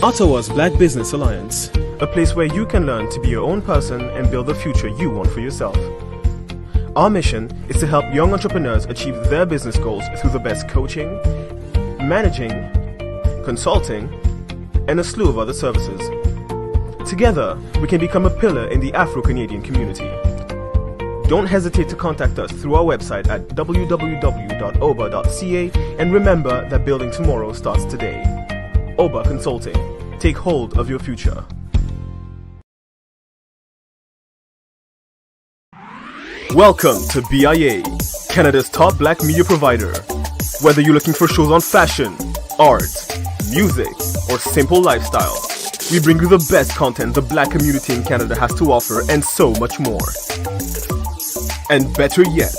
Ottawa's Black Business Alliance, a place where you can learn to be your own person and build the future you want for yourself. Our mission is to help young entrepreneurs achieve their business goals through the best coaching, managing, consulting, and a slew of other services. Together, we can become a pillar in the Afro-Canadian community. Don't hesitate to contact us through our website at www.oba.ca, and remember that building tomorrow starts today. OBA Consulting. Take hold of your future. Welcome to BIA, Canada's top black media provider. Whether you're looking for shows on fashion, art, music, or simple lifestyle, we bring you the best content the black community in Canada has to offer and so much more. And better yet,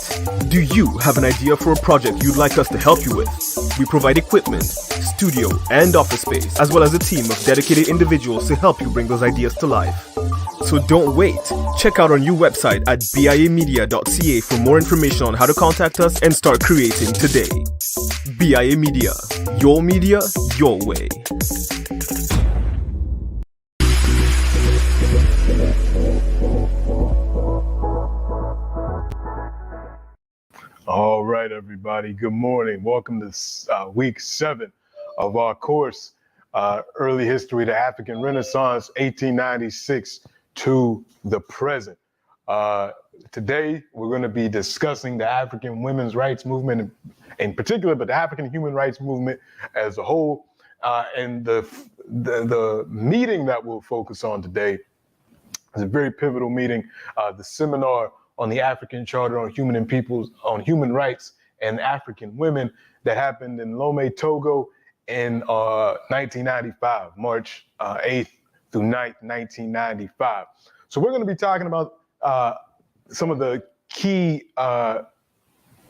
do you have an idea for a project you'd like us to help you with? We provide equipment, studio, and office space, as well as a team of dedicated individuals to help you bring those ideas to life. So don't wait. Check out our new website at biamedia.ca for more information on how to contact us and start creating today. BIA Media, your way. All right, everybody. Good morning. Welcome to week 7 of our course, Early History to African Renaissance, 1896 to the present. Today, we're going to be discussing the African women's rights movement in particular, but the African human rights movement as a whole. And the meeting that we'll focus on today is a very pivotal meeting, the seminar on the African Charter on Human Rights and African Women that happened in Lomé, Togo in 1995, March 8th through 9th, 1995. So we're going to be talking about some of the key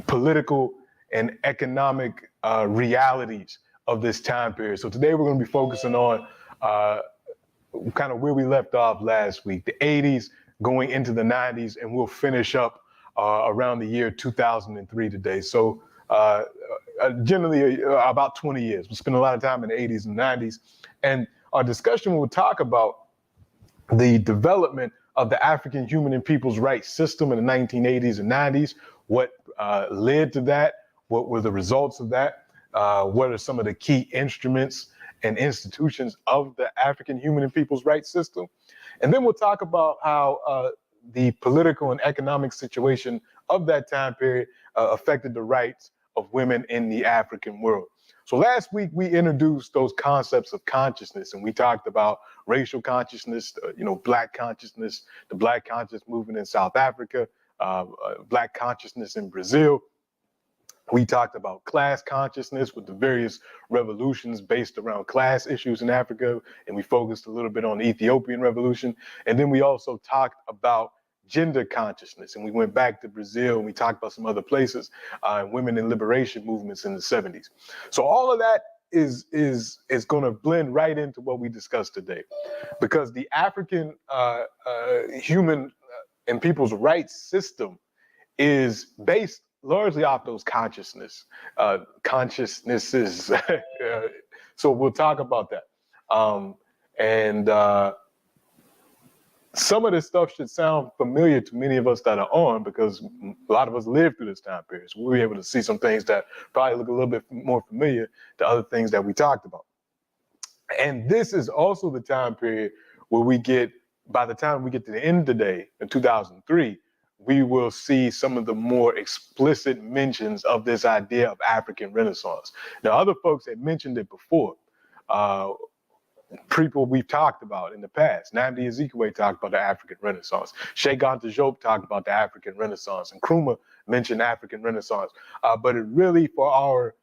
political and economic realities of this time period. So today we're going to be focusing on kind of where we left off last week, the 80s going into the 90s, and we'll finish up around the year 2003 today. So generally about 20 years. We'll spend a lot of time in the 80s and 90s. And our discussion will talk about the development of the African human and people's rights system in the 1980s and 90s, what led to that, what were the results of that, what are some of the key instruments and institutions of the African human and people's rights system. And then we'll talk about how the political and economic situation of that time period affected the rights of women in the African world. So last week we introduced those concepts of consciousness, and we talked about racial consciousness, black consciousness, the Black conscious movement in South Africa, black consciousness in Brazil. We talked about class consciousness with the various revolutions based around class issues in Africa, and we focused a little bit on the Ethiopian revolution. And then we also talked about gender consciousness, and we went back to Brazil and we talked about some other places, women in liberation movements in the 70s. So all of that is going to blend right into what we discussed today, because the African human and people's rights system is based largely off those consciousnesses. So we'll talk about that. Some of this stuff should sound familiar to many of us that are on, because a lot of us lived through this time period. So we'll be able to see some things that probably look a little bit more familiar to other things that we talked about. And this is also the time period where by the time we get to the end of the day in 2003, we will see some of the more explicit mentions of this idea of African Renaissance. Now, other folks had mentioned it before. People we've talked about in the past. Nnamdi Azikiwe talked about the African Renaissance. Sheikh Anta Diop talked about the African Renaissance, and Nkrumah mentioned African Renaissance. But it really, for our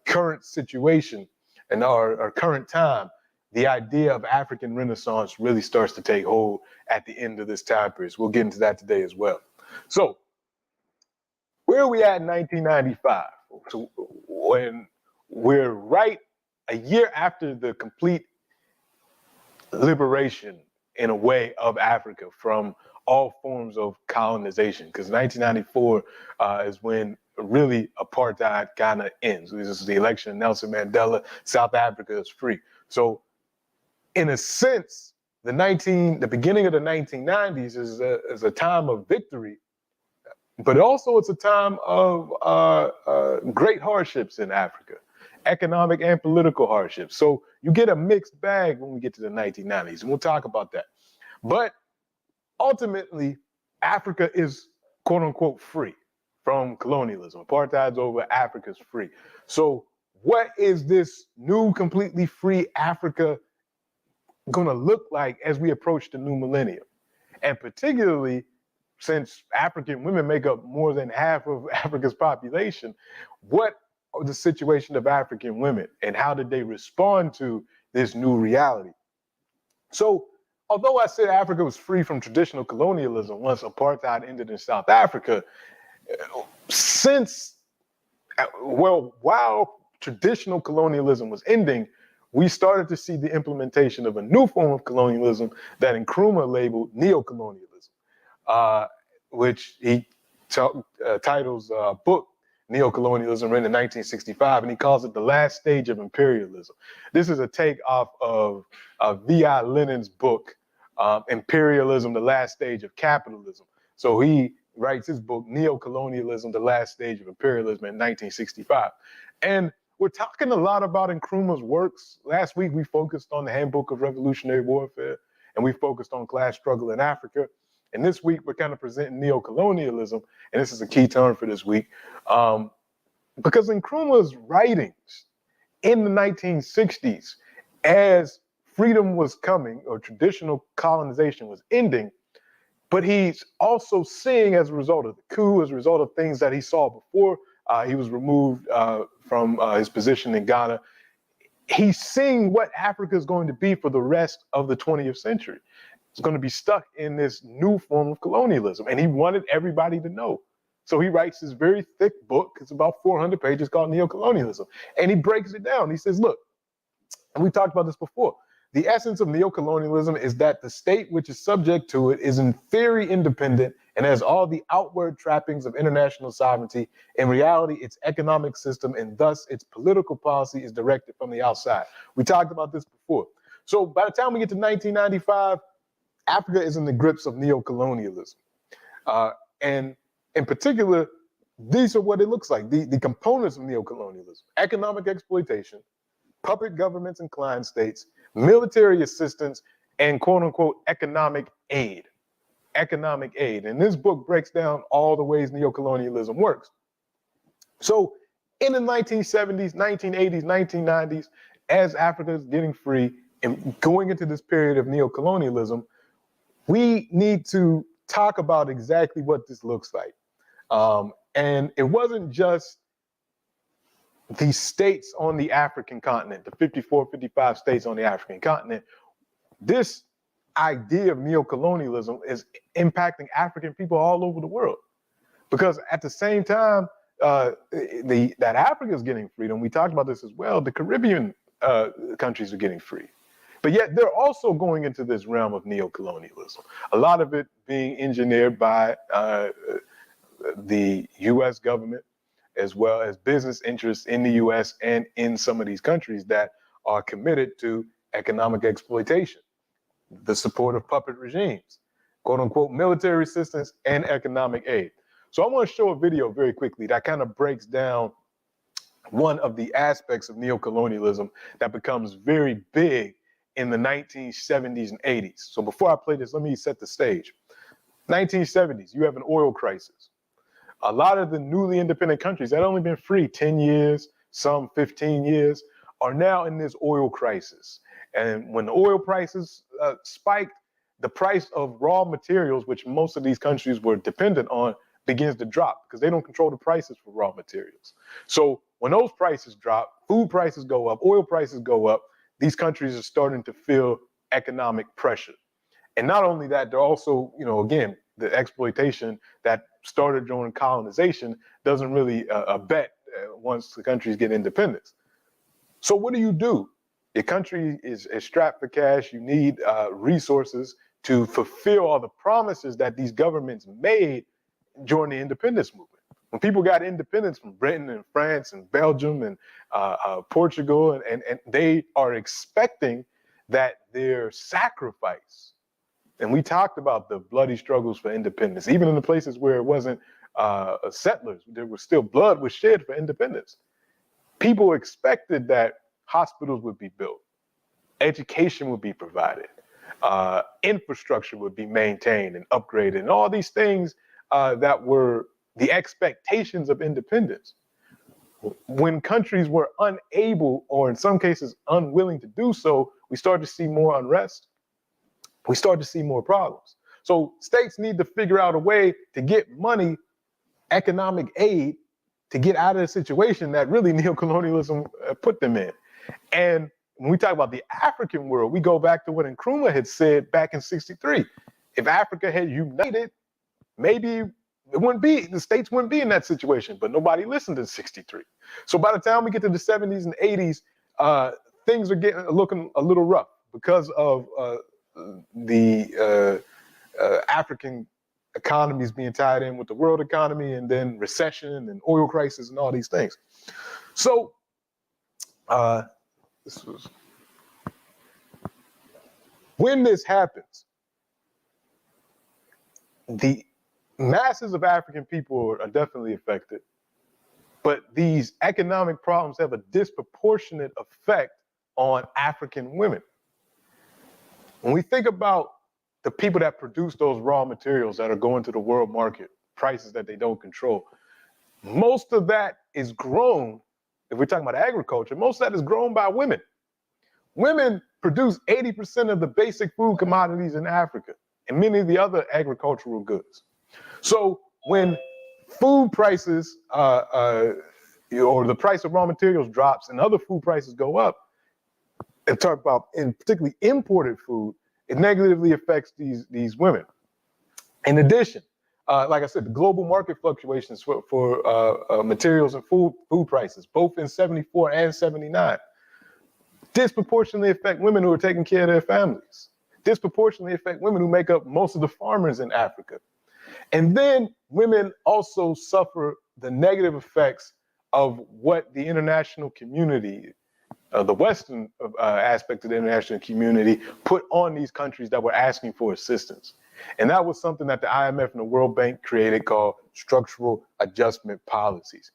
current situation and our current time, the idea of African Renaissance really starts to take hold at the end of this time period. So we'll get into that today as well. So where are we at in 1995? So when we're right a year after the complete liberation, in a way, of Africa from all forms of colonization, because 1994 is when really apartheid kind of ends. This is the election of Nelson Mandela. South Africa is free. So in a sense, the beginning of the 1990s is a time of victory, but also it's a time of great hardships in Africa, economic and political hardships. So you get a mixed bag when we get to the 1990s, and we'll talk about that. But ultimately, Africa is quote unquote free from colonialism. Apartheid's over, Africa's free. So what is this new, completely free Africa going to look like as we approach the new millennium? And particularly since African women make up more than half of Africa's population, what are the situation of African women and how did they respond to this new reality? So although I said Africa was free from traditional colonialism once apartheid ended in South Africa, while traditional colonialism was ending, we started to see the implementation of a new form of colonialism that Nkrumah labeled neocolonialism, which he titles a book, Neocolonialism, written in 1965, and he calls it the last stage of imperialism. This is a take off of V.I. Lenin's book, Imperialism, the Last Stage of Capitalism. So he writes his book, Neocolonialism, the Last Stage of Imperialism, in 1965. And we're talking a lot about Nkrumah's works. Last week, we focused on the Handbook of Revolutionary Warfare, and we focused on class struggle in Africa. And this week, we're kind of presenting neocolonialism, and this is a key term for this week, because Nkrumah's writings in the 1960s, as freedom was coming or traditional colonization was ending, but he's also seeing, as a result of the coup, as a result of things that he saw before he was removed from his position in Ghana, he's seeing what Africa is going to be for the rest of the 20th century. It's going to be stuck in this new form of colonialism, and he wanted everybody to know. So he writes this very thick book, it's about 400 pages, called Neocolonialism, and he breaks it down. He says, look, and we talked about this before, the essence of neocolonialism is that the state which is subject to it is in theory independent and has all the outward trappings of international sovereignty. In reality, its economic system and thus its political policy is directed from the outside. We talked about this before. So by the time we get to 1995, Africa is in the grips of neocolonialism. And in particular, these are what it looks like, the components of neocolonialism: economic exploitation, puppet governments and client states, military assistance, and quote unquote economic aid. Economic aid. And this book breaks down all the ways neocolonialism works. So in the 1970s, 1980s, 1990s, as Africa is getting free and going into this period of neocolonialism, we need to talk about exactly what this looks like. And it wasn't just the states on the African continent, the 54, 55 states on the African continent. This idea of neocolonialism is impacting African people all over the world. Because at the same time that Africa is getting freedom, we talked about this as well, the Caribbean countries are getting free. But yet they're also going into this realm of neocolonialism. A lot of it being engineered by the US government, as well as business interests in the US and in some of these countries that are committed to economic exploitation, the support of puppet regimes, quote unquote military assistance, and economic aid. So I want to show a video very quickly that kind of breaks down one of the aspects of neocolonialism that becomes very big in the 1970s and 80s. So before I play this, let me set the stage. 1970s, you have an oil crisis. A lot of the newly independent countries that had only been free 10 years, some 15 years, are now in this oil crisis. And when the oil prices spiked, the price of raw materials, which most of these countries were dependent on, begins to drop because they don't control the prices for raw materials. So when those prices drop, food prices go up, oil prices go up, these countries are starting to feel economic pressure. And not only that, they're also, again, the exploitation that started during colonization doesn't really abet once the countries get independence. So what do? Your country is strapped for cash. You need resources to fulfill all the promises that these governments made during the independence movement. When people got independence from Britain and France and Belgium and Portugal, and they are expecting that their sacrifice, and we talked about the bloody struggles for independence, even in the places where it wasn't settlers, there was still blood was shed for independence. People expected that hospitals would be built, education would be provided, infrastructure would be maintained and upgraded, and all these things that were the expectations of independence. When countries were unable, or in some cases unwilling to do so, we started to see more unrest. We started to see more problems. So states need to figure out a way to get money, economic aid, to get out of the situation that really neocolonialism put them in. And when we talk about the African world, we go back to what Nkrumah had said back in '63. If Africa had united, maybe the states wouldn't be in that situation, but nobody listened in '63. So by the time we get to the '70s and '80s, things are looking a little rough because of the African economies being tied in with the world economy, and then recession and oil crisis and all these things. So when this happens, the masses of African people are definitely affected, but these economic problems have a disproportionate effect on African women. When we think about the people that produce those raw materials that are going to the world market, prices that they don't control, most of that is grown, if we're talking about agriculture, most of that is grown by women. Women produce 80% of the basic food commodities in Africa and many of the other agricultural goods. So when food prices or the price of raw materials drops and other food prices go up, and talk about in particularly imported food, it negatively affects these women. In addition, like I said, the global market fluctuations for materials and food prices, both in '74 and '79, disproportionately affect women who are taking care of their families, disproportionately affect women who make up most of the farmers in Africa. And then women also suffer the negative effects of what the international community, the Western aspect of the international community, put on these countries that were asking for assistance. And that was something that the IMF and the World Bank created called structural adjustment policies.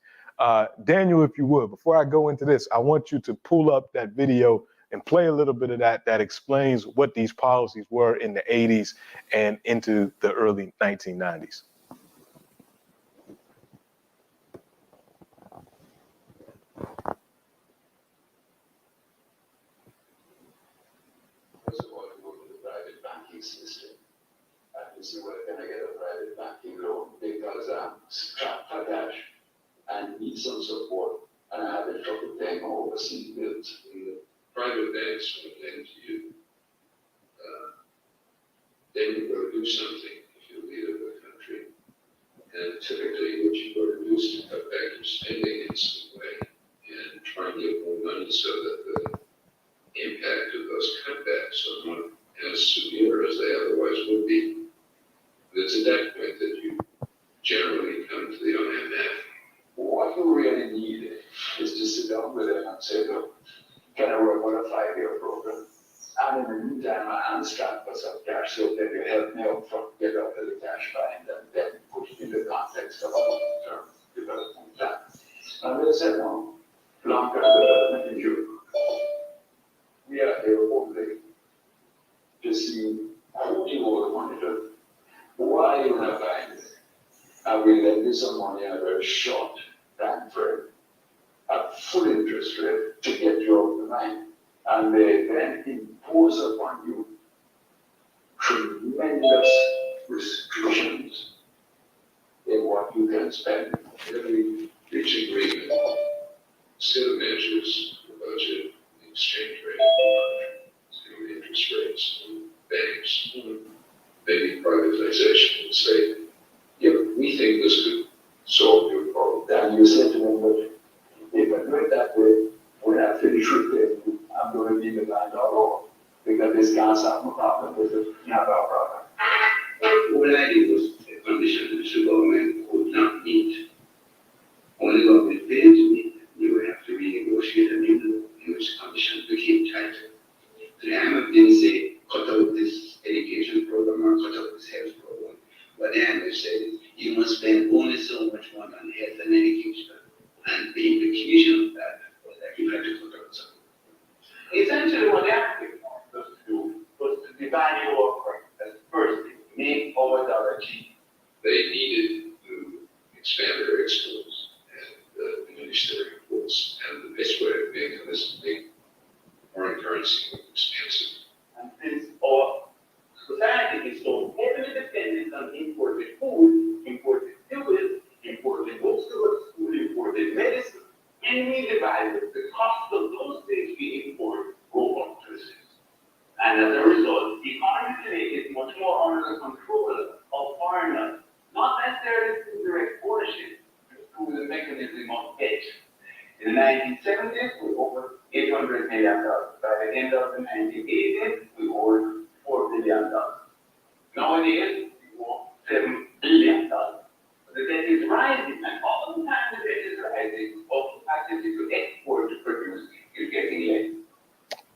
Daniel, if you would, before I go into this, I want you to pull up that video and play a little bit of that explains what these policies were in the 80s and into the early 1990s. First of all, to go to the private banking system and to see whether can I get a private banking loan because I'm strapped for cash and need some support, and I have a trouble paying my overseas bills. The private banks will lend to you. Then you've got to do something if you're the leader of the country. And typically what you've got to do is to cut back your spending in some way and try and get more money so that the impact of those cutbacks are not as severe as they otherwise would be. But it's at that point that you generally come to the IMF. What you really need is to sit down with them and say, look, can I work on a 5-year program? And in the meantime, I'm strapped for some cash, so can you help me out from get out of the cash bind and then put it in the context of a long-term development plan? And they said, no, long-term development in Europe. We are here only to see who you will monitor, why you have buying it, and we lend you some money at a very short time frame at full interest rate to get you off the line. And they then impose upon you tremendous restrictions in what you can spend. Every reach agreement still measures the budget, the exchange rate, still interest rates, banks, maybe privatization, and say, yeah, we think this could solve your problem. Then you say to them, but if I do it that way, when I finish repaying you, I'm going to leave the land all over because this can't solve my problem with it. Not our problem. What I did was a condition that the government would not meet. Only government failed to meet, you would have to renegotiate a new law in which conditions became tighter. The IMF exports and diminish their imports. And the best way of doing it is to make foreign currency more expensive. And since our society is so heavily dependent on imported food, imported fuels, imported bookstores, imported medicine, and we divide the cost of those things we import go up to the system. And as a result, the economy today is much more under the control of foreigners, not necessarily through direct ownership, but through the mechanism of debt. In the 1970s, we owed $800 million. By the end of the 1980s, we owed $4 billion. Nowadays, we owe $7 billion. The debt is rising, and all the time the debt is rising, our capacity to export to produce is getting less.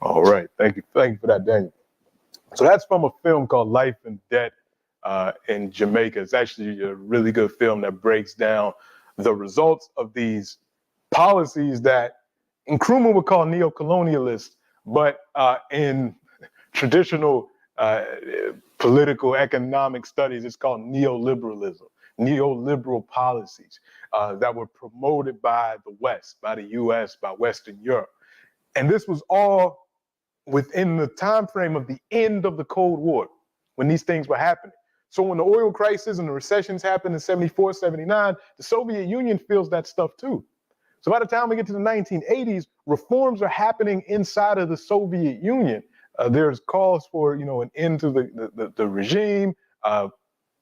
All right, thank you for that, Daniel. So that's from a film called Life and Debt in Jamaica. It's actually a really good film that breaks down the results of these policies that Nkrumah would call neo-colonialist, but in traditional political economic studies, it's called neoliberalism, neoliberal policies that were promoted by the West, by the US, by Western Europe. And this was all within the time frame of the end of the Cold War, when these things were happening. So when the oil crisis and the recessions happened in 74, 79, the Soviet Union feels that stuff too. So by the time we get to the 1980s, reforms are happening inside of the Soviet Union. There's calls for, an end to the regime,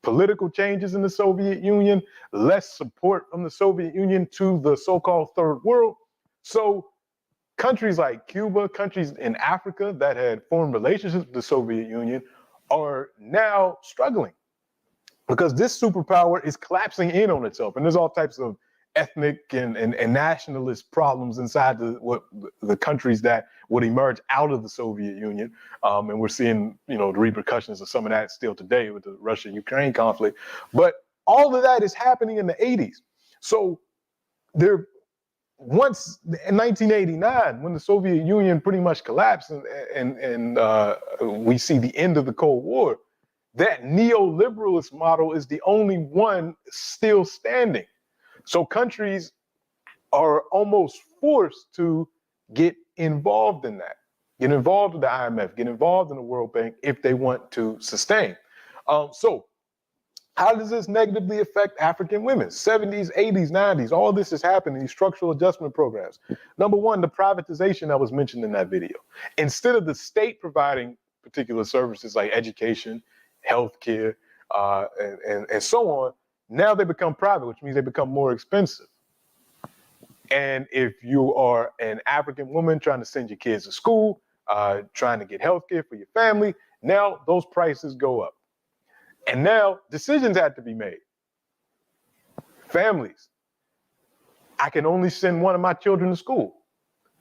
political changes in the Soviet Union, less support from the Soviet Union to the so-called third world. So countries like Cuba, countries in Africa that had formed relationships with the Soviet Union are now struggling because this superpower is collapsing in on itself. And there's all types of ethnic and nationalist problems inside the countries that would emerge out of the Soviet Union. And we're seeing, the repercussions of some of that still today with the Russia-Ukraine conflict. But all of that is happening in the 80s. So once in 1989, when the Soviet Union pretty much collapsed and we see the end of the Cold War, that neoliberalist model is the only one still standing. So countries are almost forced to get involved in that, get involved with the IMF, get involved in the World Bank if they want to sustain. So how does this negatively affect African women? 70s, 80s, 90s, all this is happening, these structural adjustment programs. Number one, the privatization that was mentioned in that video. Instead of the state providing particular services like education, healthcare, and so on, now they become private, which means they become more expensive. And if you are an African woman trying to send your kids to school, trying to get healthcare for your family, now those prices go up. And now decisions have to be made. Families, I can only send one of my children to school.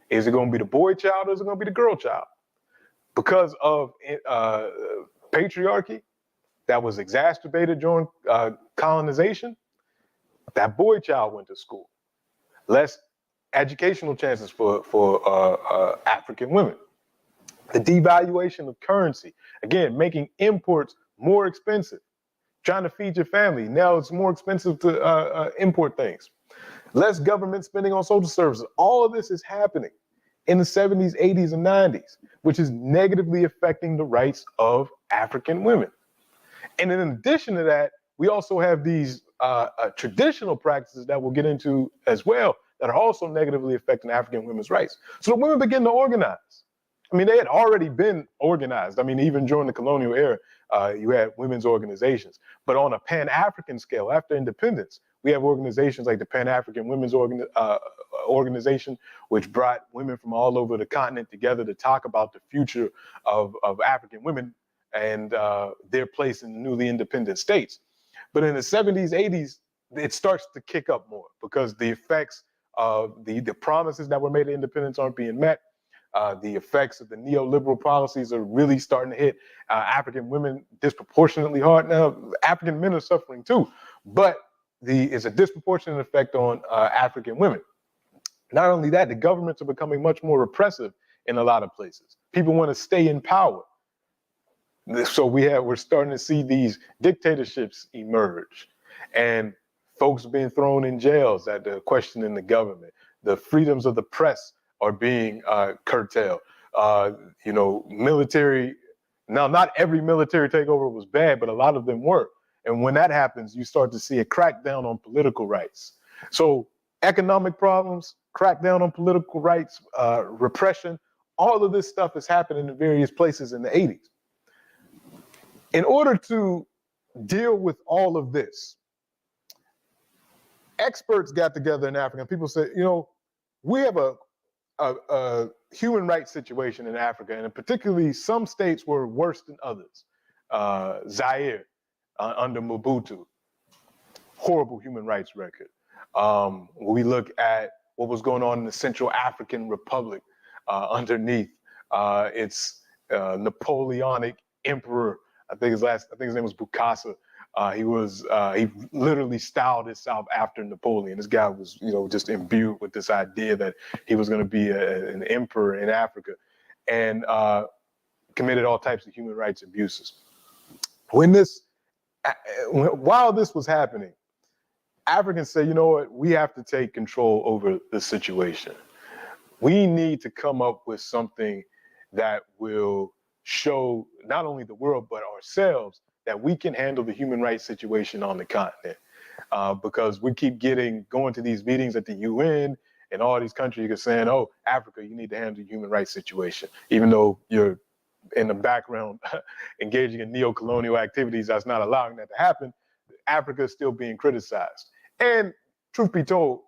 Is it going to be the boy child or is it going to be the girl child? Because of patriarchy that was exacerbated during colonization, that boy child went to school. Less educational chances for African women. The devaluation of currency, again, making imports more expensive. Trying to feed your family, now it's more expensive to import things. Less government spending on social services. All of this is happening in the 70s, 80s, and 90s, which is negatively affecting the rights of African women. And in addition to that, we also have these traditional practices that we'll get into as well that are also negatively affecting African women's rights. So the women begin to organize. I mean, they had already been organized. I mean, even during the colonial era, you had women's organizations. But on a Pan-African scale, after independence, we have organizations like the Pan-African Women's Organization, which brought women from all over the continent together to talk about the future of African women and their place in the newly independent states. But in the 70s, 80s, it starts to kick up more because the effects of the promises that were made to independence aren't being met. The effects of the neoliberal policies are really starting to hit African women disproportionately hard. Now, African men are suffering too, but it's a disproportionate effect on African women. Not only that, the governments are becoming much more repressive in a lot of places. People want to stay in power. So we're starting to see these dictatorships emerge. And Folks are being thrown in jails that are questioning the government. The freedoms of the press are being curtailed. Military. Now, not every military takeover was bad, but a lot of them were. And when that happens, you start to see a crackdown on political rights. So economic problems, crackdown on political rights, repression, all of this stuff is happening in various places in the 80s. In order to deal with all of this, experts got together in Africa and people said, we have a human rights situation in Africa, and particularly some states were worse than others. Zaire, under Mobutu, horrible human rights record. We look at what was going on in the Central African Republic underneath its Napoleonic emperor. I think his name was Bukasa. He literally styled himself after Napoleon. This guy was, just imbued with this idea that he was going to be an emperor in Africa, and committed all types of human rights abuses. While this was happening, Africans say, you know what, we have to take control over the situation. We need to come up with something that will show not only the world, but ourselves that we can handle the human rights situation on the continent. Because we keep going to these meetings at the UN and all these countries are saying, oh, Africa, you need to handle the human rights situation, even though you're in the background engaging in neo-colonial activities that's not allowing that to happen. Africa is still being criticized. And truth be told,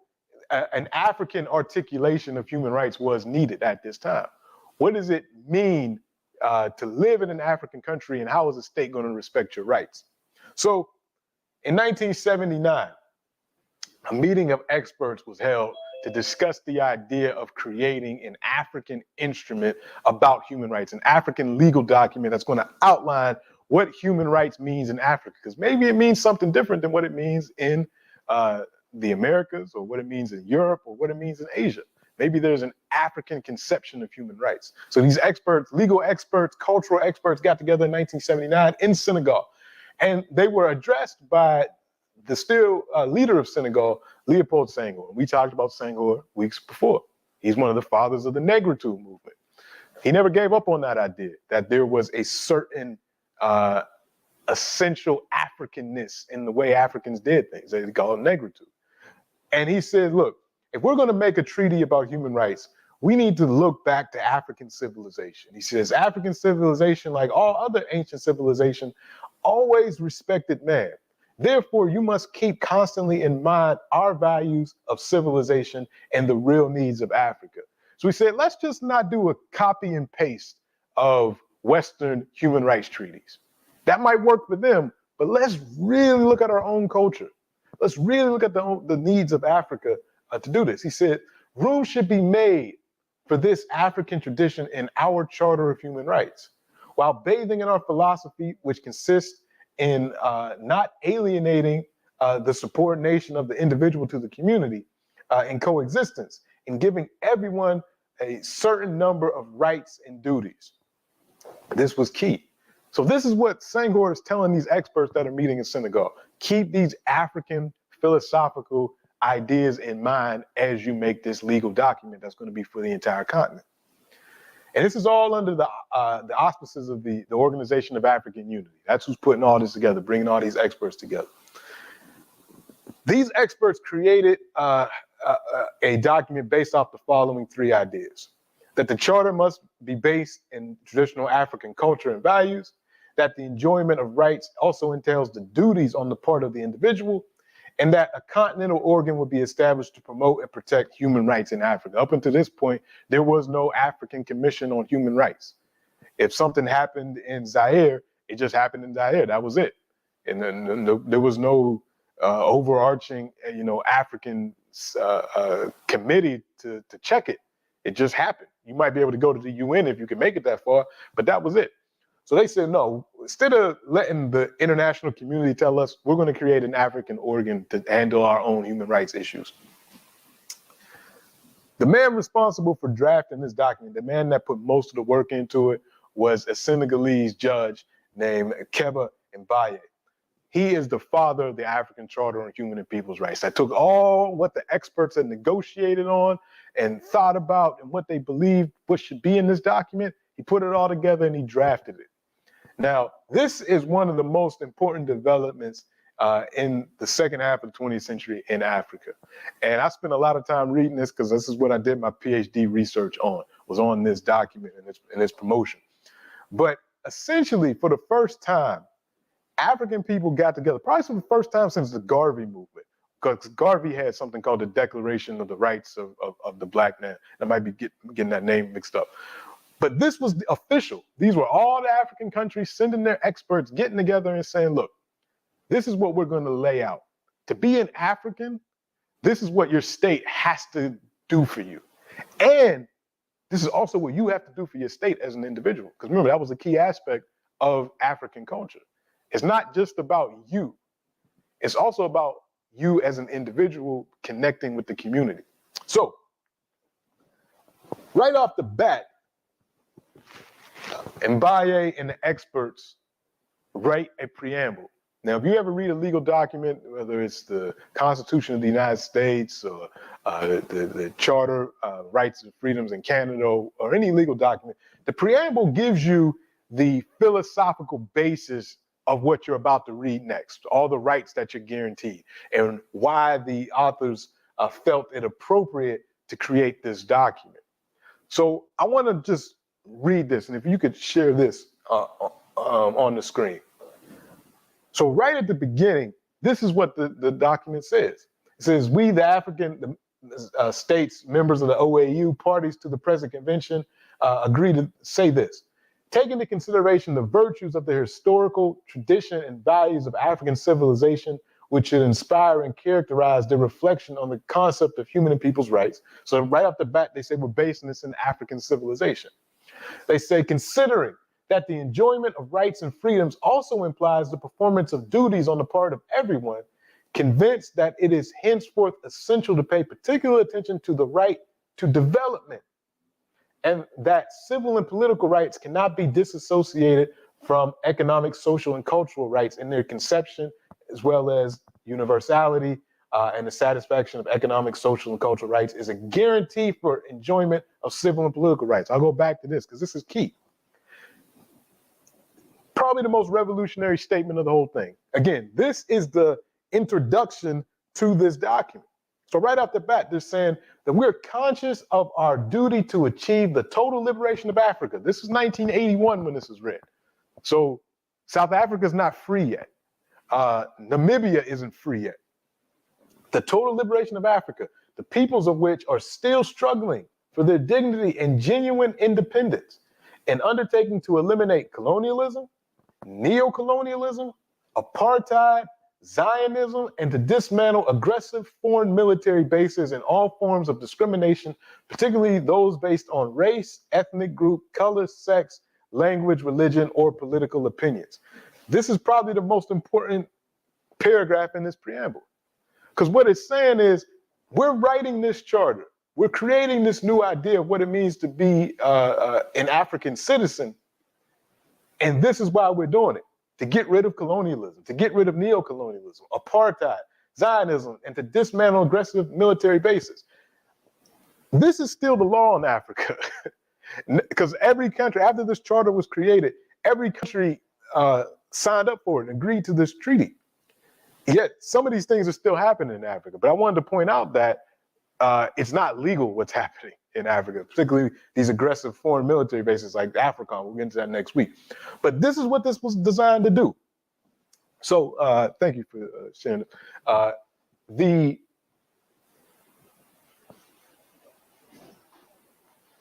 an African articulation of human rights was needed at this time. What does it mean to live in an African country, and how is the state going to respect your rights? So in 1979, a meeting of experts was held to discuss the idea of creating an African instrument about human rights, an African legal document that's going to outline what human rights means in Africa, because maybe it means something different than what it means in the Americas, or what it means in Europe, or what it means in Asia. Maybe there's an African conception of human rights. So these experts, legal experts, cultural experts got together in 1979 in Senegal, and they were addressed by the still leader of Senegal, Leopold Senghor. We talked about Senghor weeks before. He's one of the fathers of the Negritude movement. He never gave up on that idea, that there was a certain essential Africanness in the way Africans did things. They call it Negritude. And he said, look, if we're going to make a treaty about human rights, we need to look back to African civilization. He says, African civilization, like all other ancient civilization, always respected man. Therefore, you must keep constantly in mind our values of civilization and the real needs of Africa. So we said, let's just not do a copy and paste of Western human rights treaties. That might work for them, but let's really look at our own culture. Let's really look at the needs of Africa to do this. He said, room should be made for this African tradition in our Charter of Human Rights, while bathing in our philosophy, which consists in not alienating the subordination of the individual to the community in coexistence, in giving everyone a certain number of rights and duties. This was key. So this is what Senghor is telling these experts that are meeting in Senegal. Keep these African philosophical ideas in mind as you make this legal document that's going to be for the entire continent. And this is all under the auspices of the Organization of African Unity. That's who's putting all this together, bringing all these experts together. These experts created a document based off the following three ideas: that the charter must be based in traditional African culture and values, that the enjoyment of rights also entails the duties on the part of the individual, and that a continental organ would be established to promote and protect human rights in Africa. Up until this point, there was no African Commission on Human Rights. If something happened in Zaire, it just happened in Zaire. That was it. And then there was no overarching, African committee to check it. It just happened. You might be able to go to the UN if you can make it that far, but that was it. So they said, no, instead of letting the international community tell us, we're going to create an African organ to handle our own human rights issues. The man responsible for drafting this document, the man that put most of the work into it, was a Senegalese judge named Keba Mbaye. he is the father of the African Charter on Human and People's Rights. That took all what the experts had negotiated on and thought about and what they believed what should be in this document. He put it all together and he drafted it. Now, this is one of the most important developments in the second half of the 20th century in Africa. And I spent a lot of time reading this because this is what I did my PhD research on, was on this document and its promotion. But essentially, for the first time, African people got together, probably for the first time since the Garvey movement, because Garvey had something called the Declaration of the Rights of the Black Man. I might be getting that name mixed up. But this was official. These were all the African countries sending their experts, getting together and saying, look, this is what we're going to lay out. To be an African, this is what your state has to do for you. And this is also what you have to do for your state as an individual. Because remember, that was a key aspect of African culture. It's not just about you. It's also about you as an individual connecting with the community. So, right off the bat, Mbaye and the experts write a preamble. Now, if you ever read a legal document, whether it's the Constitution of the United States or the Charter, Rights and Freedoms in Canada, or any legal document, the preamble gives you the philosophical basis of what you're about to read next, all the rights that you're guaranteed, and why the authors felt it appropriate to create this document. So I want to just read this, and if you could share this on the screen. So right at the beginning, this is what the document says. It says, we, the African states, members of the OAU, parties to the present convention, agree to say this. Take into consideration the virtues of the historical tradition and values of African civilization, which should inspire and characterize their reflection on the concept of human and people's rights. So right off the bat, they say we're basing this in African civilization. They say, considering that the enjoyment of rights and freedoms also implies the performance of duties on the part of everyone, convinced that it is henceforth essential to pay particular attention to the right to development, and that civil and political rights cannot be disassociated from economic, social, and cultural rights in their conception, as well as universality and the satisfaction of economic, social, and cultural rights is a guarantee for enjoyment of civil and political rights. I'll go back to this because this is key. Probably the most revolutionary statement of the whole thing. Again, this is the introduction to this document. So right off the bat, they're saying that we're conscious of our duty to achieve the total liberation of Africa. This is 1981 when this was read. So South Africa is not free yet. Namibia isn't free yet. The total liberation of Africa, the peoples of which are still struggling for their dignity and genuine independence, and undertaking to eliminate colonialism, neo-colonialism, apartheid, Zionism, and to dismantle aggressive foreign military bases and all forms of discrimination, particularly those based on race, ethnic group, color, sex, language, religion, or political opinions. This is probably the most important paragraph in this preamble. Because what it's saying is, we're writing this charter. We're creating this new idea of what it means to be an African citizen. And this is why we're doing it, to get rid of colonialism, to get rid of neo-colonialism, apartheid, Zionism, and to dismantle aggressive military bases. This is still the law in Africa. Because every country, after this charter was created, every country signed up for it and agreed to this treaty. Yet some of these things are still happening in Africa. But I wanted to point out that it's not legal what's happening in Africa, particularly these aggressive foreign military bases like AFRICOM. We'll get into that next week. But this is what this was designed to do. So thank you for sharing it.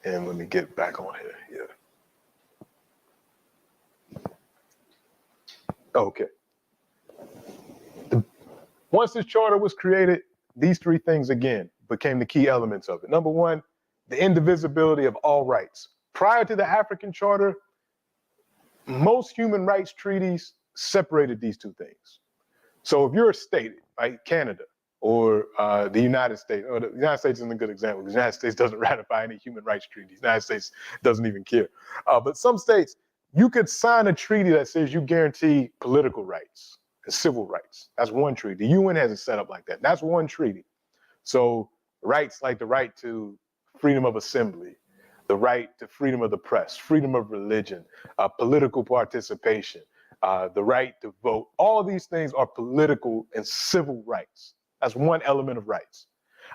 And let me get back on here. Yeah. Okay. Once this charter was created, these three things again became the key elements of it. Number one, the indivisibility of all rights. Prior to the African Charter, most human rights treaties separated these two things. So if you're a state, like Canada or the United States, or the United States isn't a good example because the United States doesn't ratify any human rights treaties. The United States doesn't even care. But some states, you could sign a treaty that says you guarantee political rights. and civil rights. That's one treaty. The UN has it set up like that. That's one treaty. So rights like the right to freedom of assembly, the right to freedom of the press, freedom of religion, political participation, the right to vote, all these things are political and civil rights. That's one element of rights.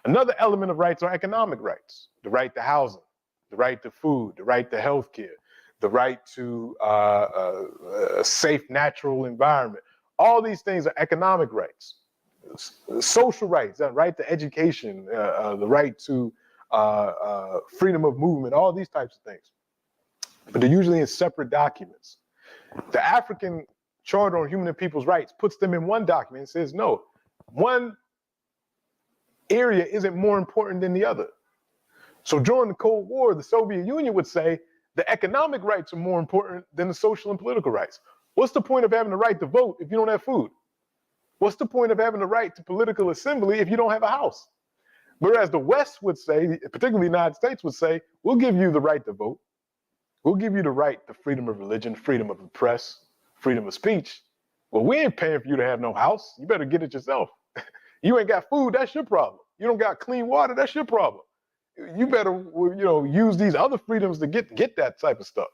Another element of rights are economic rights, the right to housing, the right to food, the right to health care, the right to a safe, natural environment. All these things are economic rights. Social rights, the right to education, the right to freedom of movement, all these types of things. But they're usually in separate documents. The African Charter on Human and People's Rights puts them in one document and says, no, one area isn't more important than the other. So during the Cold War, the Soviet Union would say the economic rights are more important than the social and political rights. What's the point of having the right to vote if you don't have food? What's the point of having the right to political assembly if you don't have a house? Whereas the West would say, particularly the United States would say, we'll give you the right to vote. We'll give you the right to freedom of religion, freedom of the press, freedom of speech. Well, we ain't paying for you to have no house. You better get it yourself. You ain't got food, that's your problem. You don't got clean water, that's your problem. You better, use these other freedoms to get that type of stuff.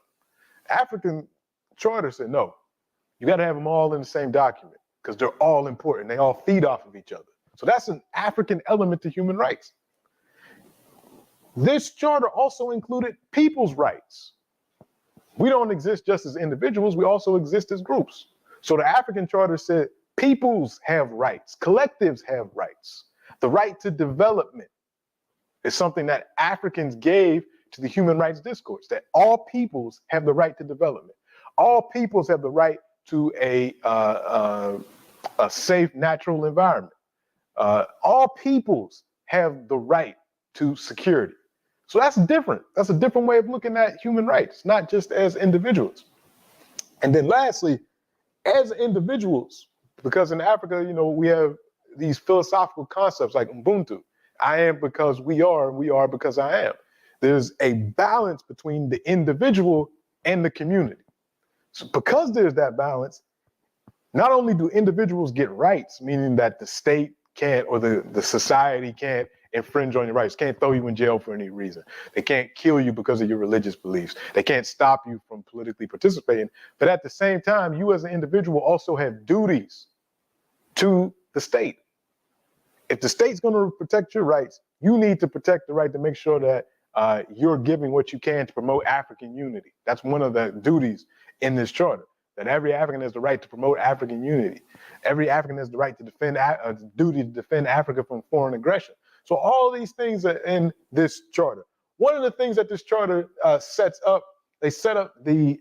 African Charter said, no, you got to have them all in the same document because they're all important. They all feed off of each other. So that's an African element to human rights. This charter also included people's rights. We don't exist just as individuals, we also exist as groups. So the African Charter said peoples have rights, collectives have rights. The right to development is something that Africans gave to the human rights discourse, that all peoples have the right to development. All peoples have the right to a safe, natural environment. All peoples have the right to security. So that's different. That's a different way of looking at human rights, not just as individuals. And then lastly, as individuals, because in Africa, we have these philosophical concepts like Ubuntu. I am because we are because I am. There's a balance between the individual and the community. So because there's that balance, not only do individuals get rights, meaning that the state can't or the society can't infringe on your rights, can't throw you in jail for any reason. They can't kill you because of your religious beliefs. They can't stop you from politically participating. But at the same time, you as an individual also have duties to the state. If the state's going to protect your rights, you need to protect the right to make sure that you're giving what you can to promote African unity. That's one of the duties in this charter, that every African has the right to promote African unity. Every African has the right to defend, duty to defend Africa from foreign aggression. So all these things are in this charter. One of the things that this charter sets up, they set up the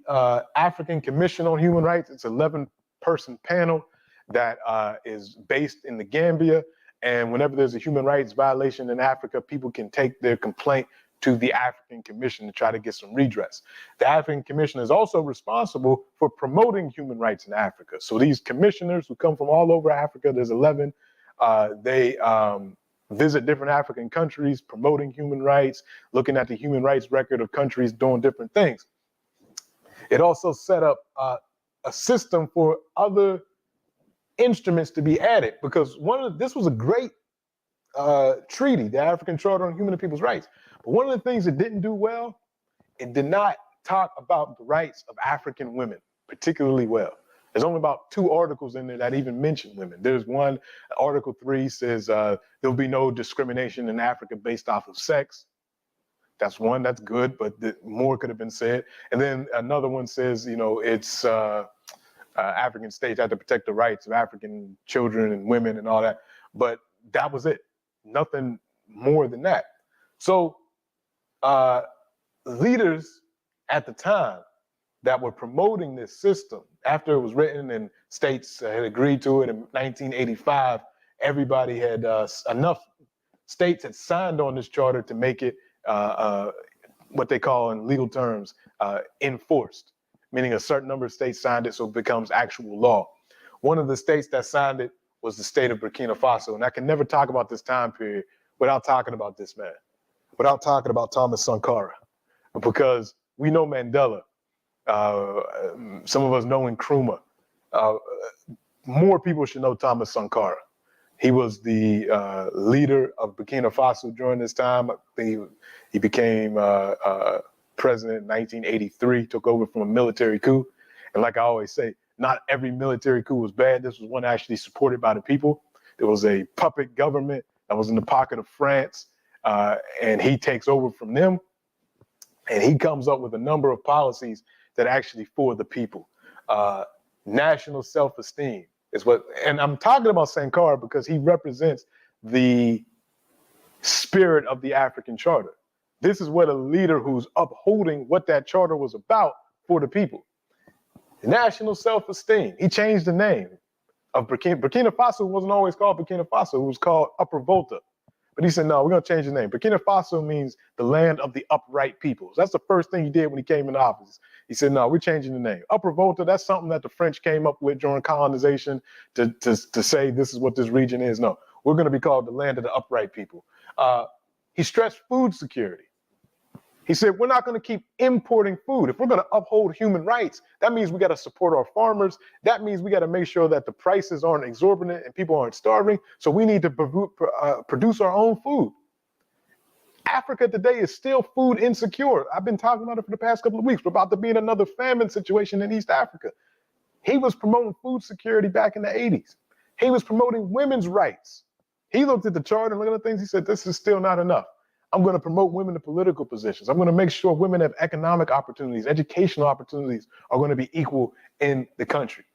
African Commission on Human Rights. It's an 11-person panel that is based in the Gambia. And whenever there's a human rights violation in Africa, people can take their complaint to the African Commission to try to get some redress. The African Commission is also responsible for promoting human rights in Africa. So these commissioners who come from all over Africa, there's 11, they visit different African countries, promoting human rights, looking at the human rights record of countries doing different things. It also set up a system for other instruments to be added, because this was a great treaty, the African Charter on Human and People's Rights. But one of the things it didn't do well, it did not talk about the rights of African women particularly well. There's only about 2 articles in there that even mention women. There's one, Article 3 says there'll be no discrimination in Africa based off of sex. That's one, that's good, but more could have been said. And then another one says, it's African states have to protect the rights of African children and women and all that. But that was it. Nothing more than that. So leaders at the time that were promoting this system, after it was written and states had agreed to it in 1985, everybody had enough states had signed on this charter to make it what they call in legal terms enforced, meaning a certain number of states signed it so it becomes actual law. One of the states that signed it was the state of Burkina Faso. And I can never talk about this time period without talking about this man, without talking about Thomas Sankara, because we know Mandela. Some of us know Nkrumah. more people should know Thomas Sankara. He was the leader of Burkina Faso during this time. I think he became president in 1983, took over from a military coup. And like I always say, not every military coup was bad. This was one actually supported by the people. There was a puppet government that was in the pocket of France, and he takes over from them. And he comes up with a number of policies that actually for the people. National self-esteem is what, and I'm talking about Sankara because he represents the spirit of the African Charter. This is what a leader who's upholding what that charter was about for the people. National self-esteem. He changed the name of Burkina Faso. Wasn't always called Burkina Faso. It was called Upper Volta. But he said, no, we're going to change the name. Burkina Faso means the land of the upright peoples. That's the first thing he did when he came into office. He said, no, we're changing the name. Upper Volta, that's something that the French came up with during colonization to say this is what this region is. No, we're going to be called the land of the upright people. He stressed food security. He said, we're not going to keep importing food. If we're going to uphold human rights, that means we got to support our farmers. That means we got to make sure that the prices aren't exorbitant and people aren't starving. So we need to produce our own food. Africa today is still food insecure. I've been talking about it for the past couple of weeks. We're about to be in another famine situation in East Africa. He was promoting food security back in the 80s. He was promoting women's rights. He looked at the chart and looked at the things. He said, this is still not enough. I'm going to promote women to political positions. I'm going to make sure women have economic opportunities, educational opportunities are going to be equal in the country.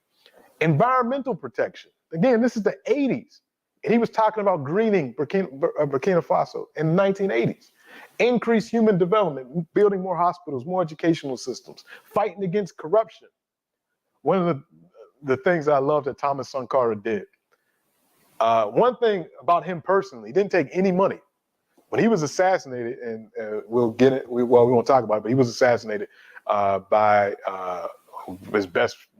Environmental protection. Again, this is the 80s. And he was talking about greening Burkina Faso in the 1980s. Increase human development, building more hospitals, more educational systems, fighting against corruption. One of the things I love that Thomas Sankara did. One thing about him personally, he didn't take any money. When he was assassinated, and we'll get it, we won't talk about it, but he was assassinated by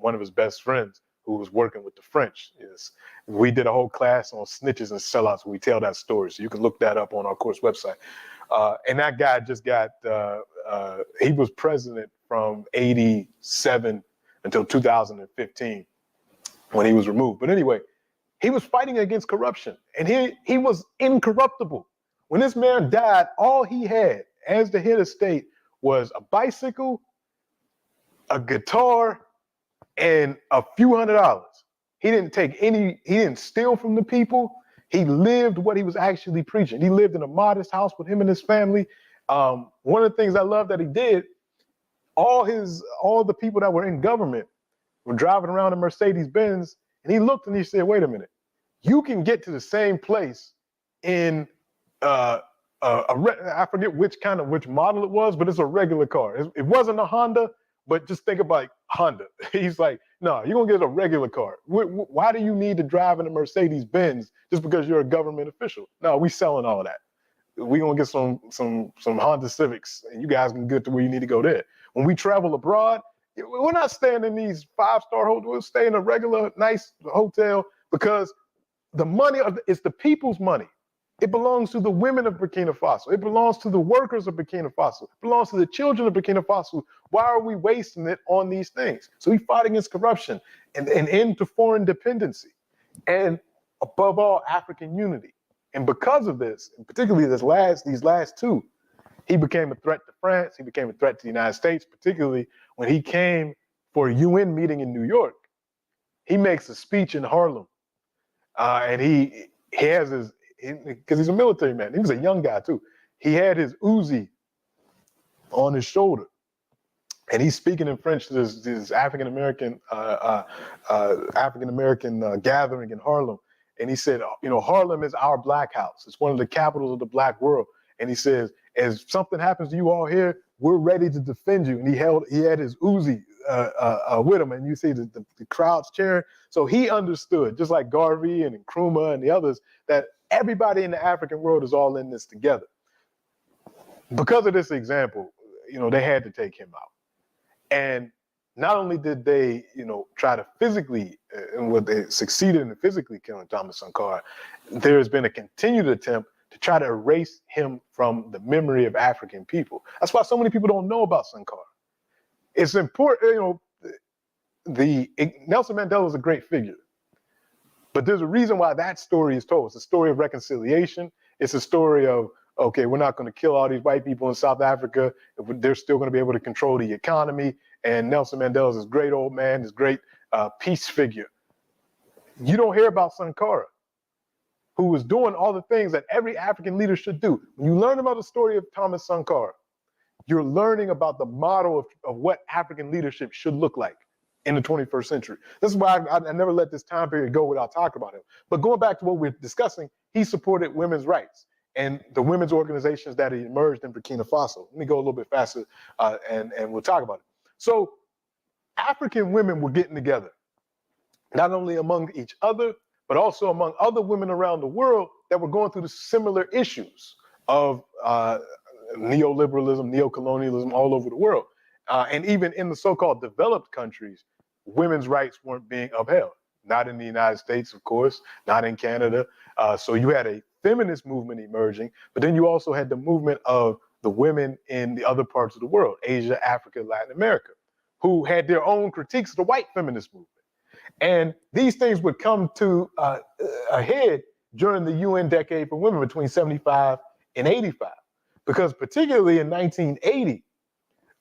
one of his best friends who was working with the French. We did a whole class on snitches and sellouts where we tell that story. So you can look that up on our course website. And that guy just got, he was president from 87 until 2015 when he was removed. But anyway, he was fighting against corruption and he was incorruptible. When this man died, all he had as the head of state was a bicycle, a guitar, and a few $100s. He didn't steal from the people. He lived what he was actually preaching. He lived in a modest house with him and his family. One of the things I love that he did, all the people that were in government were driving around in Mercedes-Benz, and he looked and he said, wait a minute, you can get to the same place in I forget which model it was, but it's a regular car. It wasn't a Honda, but just think about Honda. He's like, no, you're gonna get a regular car. Why do you need to drive in a Mercedes-Benz just because you're a government official? No, we selling all that. We're gonna get some Honda Civics, and you guys can get to where you need to go there. When we travel abroad, we're not staying in these 5-star hotels. We're staying in a regular, nice hotel because the money is the people's money. It belongs to the women of Burkina Faso. It belongs to the workers of Burkina Faso. It belongs to the children of Burkina Faso. Why are we wasting it on these things? So we fight against corruption and end to foreign dependency. And above all, African unity. And because of this, and particularly these last two, he became a threat to France. He became a threat to the United States, particularly when he came for a UN meeting in New York. He makes a speech in Harlem. And he has his, because he's a military man. He was a young guy too. He had his Uzi on his shoulder, and he's speaking in French to this African American gathering in Harlem. And he said, Harlem is our black house. It's one of the capitals of the black world. And he says, as something happens to you all here, we're ready to defend you. And he had his Uzi with him, and you see the crowds cheering. So he understood, just like Garvey and Nkrumah and the others, that everybody in the African world is all in this together. Because of this example, they had to take him out. And not only did they, try to physically, and what they succeeded in physically killing Thomas Sankara, there has been a continued attempt to try to erase him from the memory of African people. That's why so many people don't know about Sankara. It's important, Nelson Mandela was a great figure. But there's a reason why that story is told. It's a story of reconciliation. It's a story of, okay, we're not going to kill all these white people in South Africa. They're still going to be able to control the economy. And Nelson Mandela is this great old man, this great peace figure. You don't hear about Sankara, who was doing all the things that every African leader should do. When you learn about the story of Thomas Sankara, you're learning about the model of what African leadership should look like in the 21st century. This is why I never let this time period go without talking about him. But going back to what we're discussing, he supported women's rights and the women's organizations that emerged in Burkina Faso. Let me go a little bit faster and we'll talk about it. So African women were getting together, not only among each other, but also among other women around the world that were going through the similar issues of neoliberalism, neocolonialism all over the world. And even in the so-called developed countries, women's rights weren't being upheld. Not in the United States, of course, not in Canada. So you had a feminist movement emerging, but then you also had the movement of the women in the other parts of the world, Asia, Africa, Latin America, who had their own critiques of the white feminist movement. And these things would come to a head during the UN Decade for Women between 75 and 85. Because particularly in 1980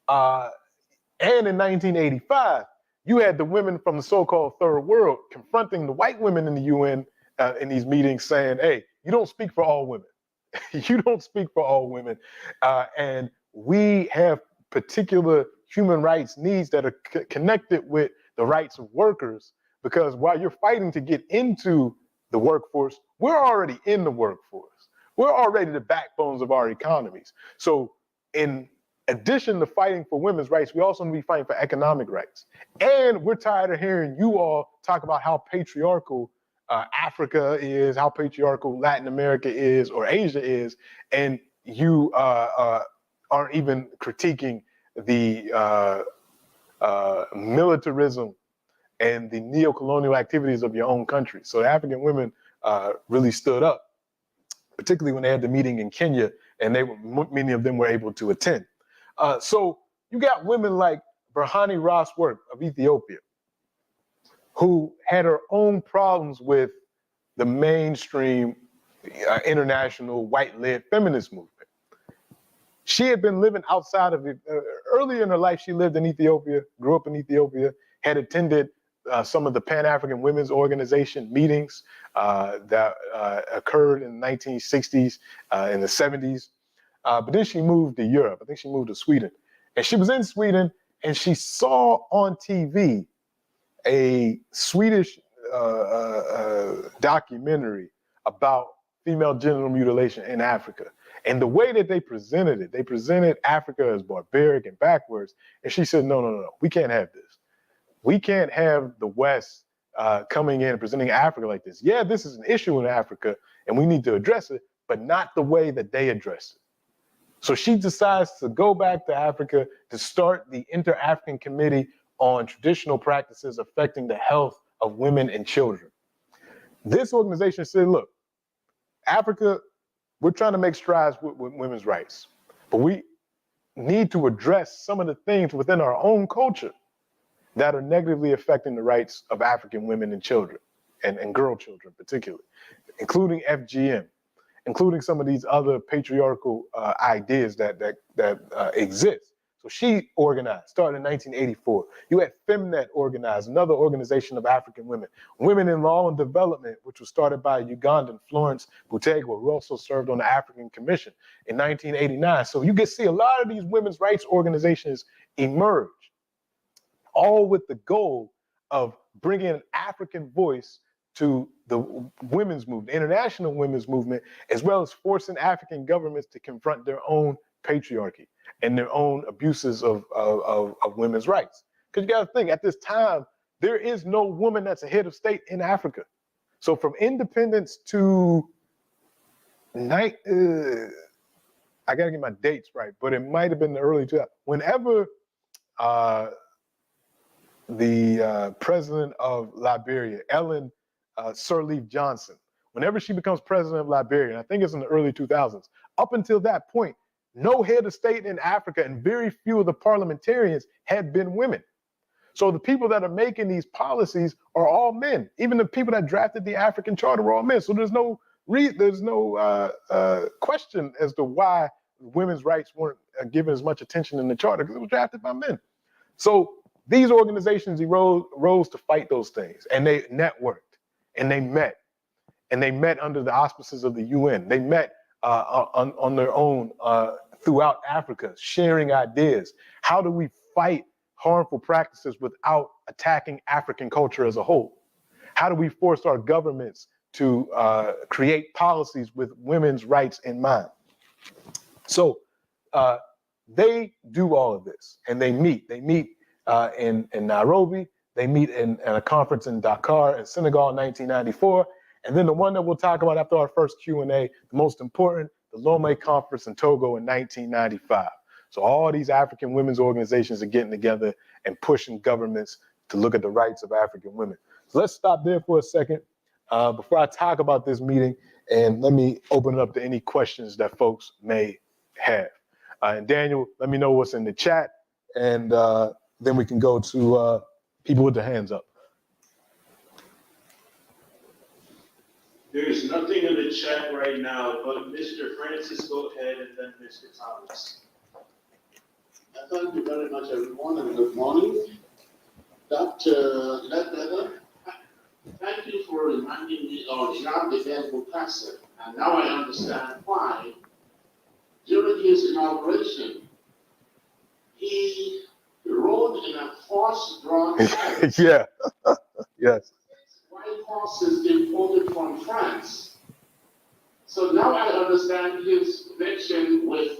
and in 1985, you had the women from the so-called third world confronting the white women in the UN in these meetings saying, hey, you don't speak for all women. You don't speak for all women. And we have particular human rights needs that are connected with the rights of workers, because while you're fighting to get into the workforce, we're already in the workforce. We're already the backbones of our economies. So in addition to fighting for women's rights, we also need to be fighting for economic rights. And we're tired of hearing you all talk about how patriarchal Africa is, how patriarchal Latin America is, or Asia is, and you aren't even critiquing the militarism and the neo-colonial activities of your own country. So the African women really stood up, particularly when they had the meeting in Kenya, and many of them were able to attend. So you got women like Berhane Rossworth of Ethiopia, who had her own problems with the mainstream international white-led feminist movement. She had been living outside of it. Earlier in her life, she lived in Ethiopia, grew up in Ethiopia, had attended some of the Pan-African Women's Organization meetings that occurred in the 1960s, in the 70s. But then she moved to Europe. I think she moved to Sweden. And she was in Sweden, and she saw on TV a Swedish documentary about female genital mutilation in Africa. And the way that they presented Africa as barbaric and backwards. And she said, no, we can't have this. We can't have the West coming in and presenting Africa like this. Yeah, this is an issue in Africa, and we need to address it, but not the way that they address it. So she decides to go back to Africa to start the Inter-African Committee on Traditional Practices Affecting the Health of Women and Children. This organization said, look, Africa, we're trying to make strides with women's rights, but we need to address some of the things within our own culture that are negatively affecting the rights of African women and children, and girl children particularly, including FGM, including some of these other patriarchal ideas that exist. So she organized, started in 1984. You had Femnet organized, another organization of African women. Women in Law and Development, which was started by Ugandan Florence Butegwa, who also served on the African Commission in 1989. So you can see a lot of these women's rights organizations emerge, all with the goal of bringing an African voice to the women's movement, the international women's movement, as well as forcing African governments to confront their own patriarchy and their own abuses of women's rights. Because you got to think, at this time, there is no woman that's a head of state in Africa. So from independence to I got to get my dates right, but it might have been the early 2000s. Whenever the president of Liberia, Ellen Sirleaf Johnson, whenever she becomes president of Liberia, and I think it's in the early 2000s, up until that point, no head of state in Africa and very few of the parliamentarians had been women. So the people that are making these policies are all men. Even the people that drafted the African Charter were all men. So there's no question as to why women's rights weren't given as much attention in the charter, because it was drafted by men. So these organizations rose to fight those things, and they networked, and they met under the auspices of the UN. They met on their own throughout Africa, sharing ideas. How do we fight harmful practices without attacking African culture as a whole? How do we force our governments to create policies with women's rights in mind? So they do all of this, and they meet. They meet in Nairobi. They meet in a conference in Dakar in Senegal in 1994. And then the one that we'll talk about after our first Q&A, the most important, the Lomé conference in Togo in 1995. So all these African women's organizations are getting together and pushing governments to look at the rights of African women. So let's stop there for a second before I talk about this meeting, and let me open it up to any questions that folks may have. And Daniel, let me know what's in the chat, and then we can go to people with their hands up. There's nothing in the chat right now, but Mr. Francis, go ahead, and then Mr. Thomas. Thank you very much, everyone, and good morning. Dr. Ledbetter, thank you for reminding me of Jean de Beaucassin, and now I understand why, during his inauguration, he rode in a horse-drawn carriage. Yeah, yes. White horses imported from France. So now I understand his connection with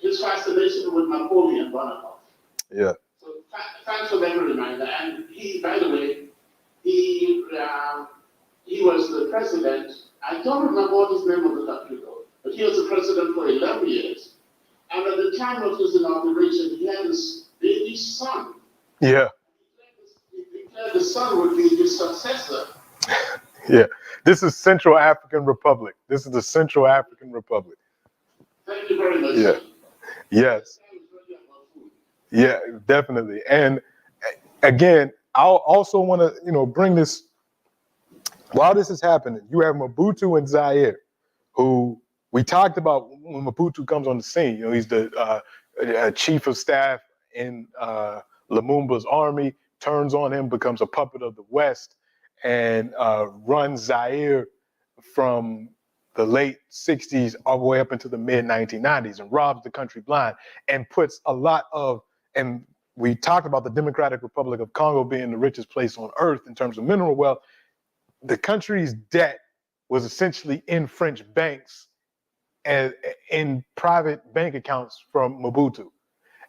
his fascination with Napoleon Bonaparte. Yeah. So thanks for that reminder. And he, by the way, he was the president. I don't remember what his name was exactly though, but he was the president for 11 years. And at the time of his inauguration, he had this baby son. Yeah. He declared the son would be his successor. Yeah. This is Central African Republic. This is the Central African Republic. Thank you very much. Yeah. Yes. Yeah, definitely. And again, I'll also want to, bring this, while this is happening, you have Mobutu and Zaire, who we talked about when Mobutu comes on the scene. He's the chief of staff in Lumumba's army, turns on him, becomes a puppet of the West, and runs Zaire from the late 60s all the way up into the mid 1990s, and robs the country blind, and puts a lot of, and we talked about the Democratic Republic of Congo being the richest place on earth in terms of mineral wealth. The country's debt was essentially in French banks and in private bank accounts from Mobutu.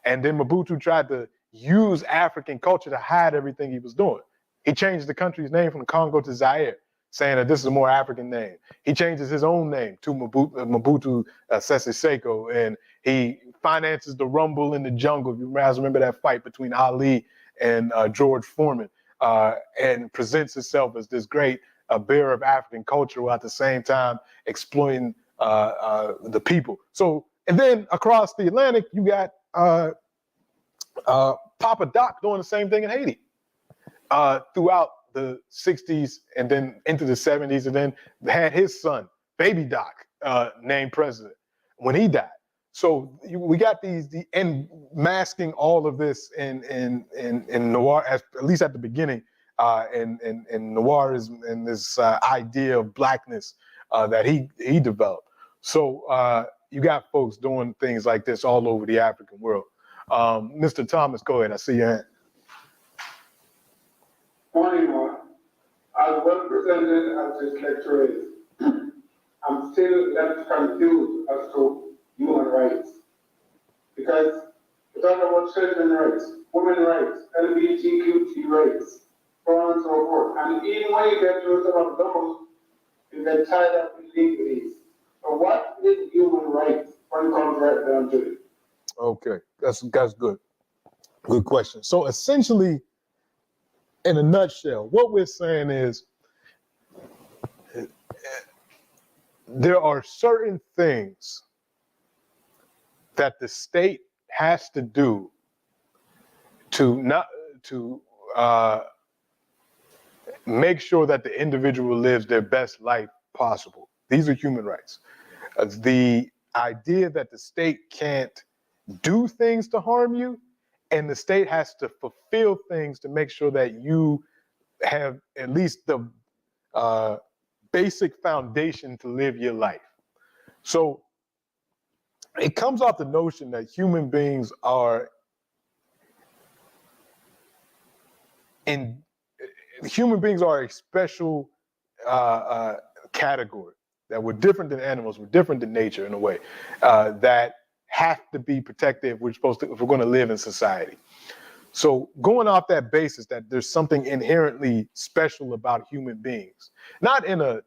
And then Mobutu tried to use African culture to hide everything he was doing. He changed the country's name from Congo to Zaire, saying that this is a more African name. He changes his own name to Mobutu Sese Seko, and he finances the rumble in the jungle. If you guys remember that fight between Ali and George Foreman, and presents himself as this great bearer of African culture while at the same time exploiting the people. So, and then across the Atlantic, you got Papa Doc doing the same thing in Haiti throughout the 60s and then into the 70s, and then had his son, Baby Doc, named president when he died. So we got and masking all of this in noir, at least at the beginning, in noirism and this idea of blackness that he developed. So you got folks doing things like this all over the African world. Mr. Thomas, go ahead. I see your hand. Morning, Mark. As well presented as this lecture is, I'm still left confused as to human rights. Because we talk about children's rights, women's rights, LGBTQ rights, so on and so forth. And even when you get to some of those, you get tied up in legalese. So what is human rights when it comes right down to it? Okay, that's good. Good question. So essentially, in a nutshell, what we're saying is there are certain things that the state has to do to make sure that the individual lives their best life possible. These are human rights. The idea that the state can't do things to harm you, and the state has to fulfill things to make sure that you have at least the basic foundation to live your life. So it comes off the notion that human beings are a special category, that we're different than animals, we're different than nature in a way, that have to be protected if we're going to live in society. So going off that basis, that there's something inherently special about human beings, not in an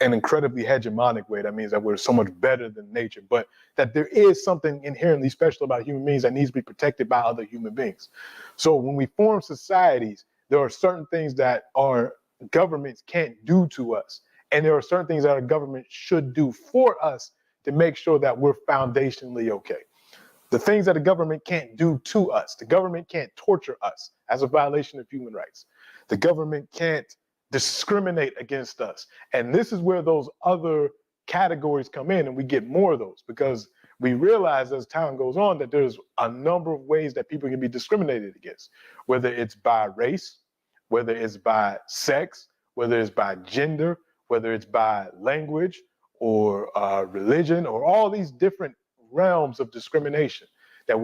incredibly hegemonic way. That means that we're so much better than nature, but that there is something inherently special about human beings that needs to be protected by other human beings. So when we form societies, there are certain things that our governments can't do to us, and there are certain things that our government should do for us to make sure that we're foundationally okay. The things that the government can't do to us, the government can't torture us as a violation of human rights. The government can't discriminate against us. And this is where those other categories come in, and we get more of those, because we realize as time goes on that there's a number of ways that people can be discriminated against, whether it's by race, whether it's by sex, whether it's by gender, whether it's by language or religion, or all these different realms of discrimination that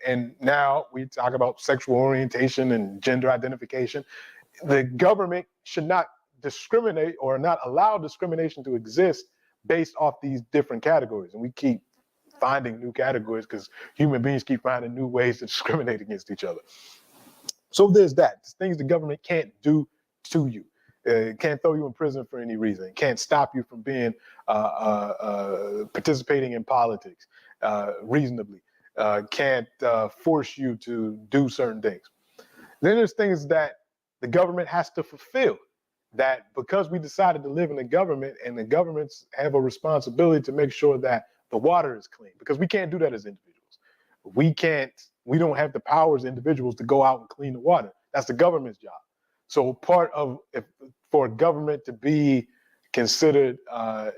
and now we talk about sexual orientation and gender identification. The government should not discriminate or not allow discrimination to exist based off these different categories. And we keep finding new categories because human beings keep finding new ways to discriminate against each other. So there's that. There's things the government can't do to you. It can't throw you in prison for any reason. It can't stop you from being participating in politics reasonably. Can't force you to do certain things. Then there's things that the government has to fulfill, that because we decided to live in a government, and the governments have a responsibility to make sure that the water is clean, because we can't do that as individuals. We don't have the power as individuals to go out and clean the water. That's the government's job. So for a government to be considered, a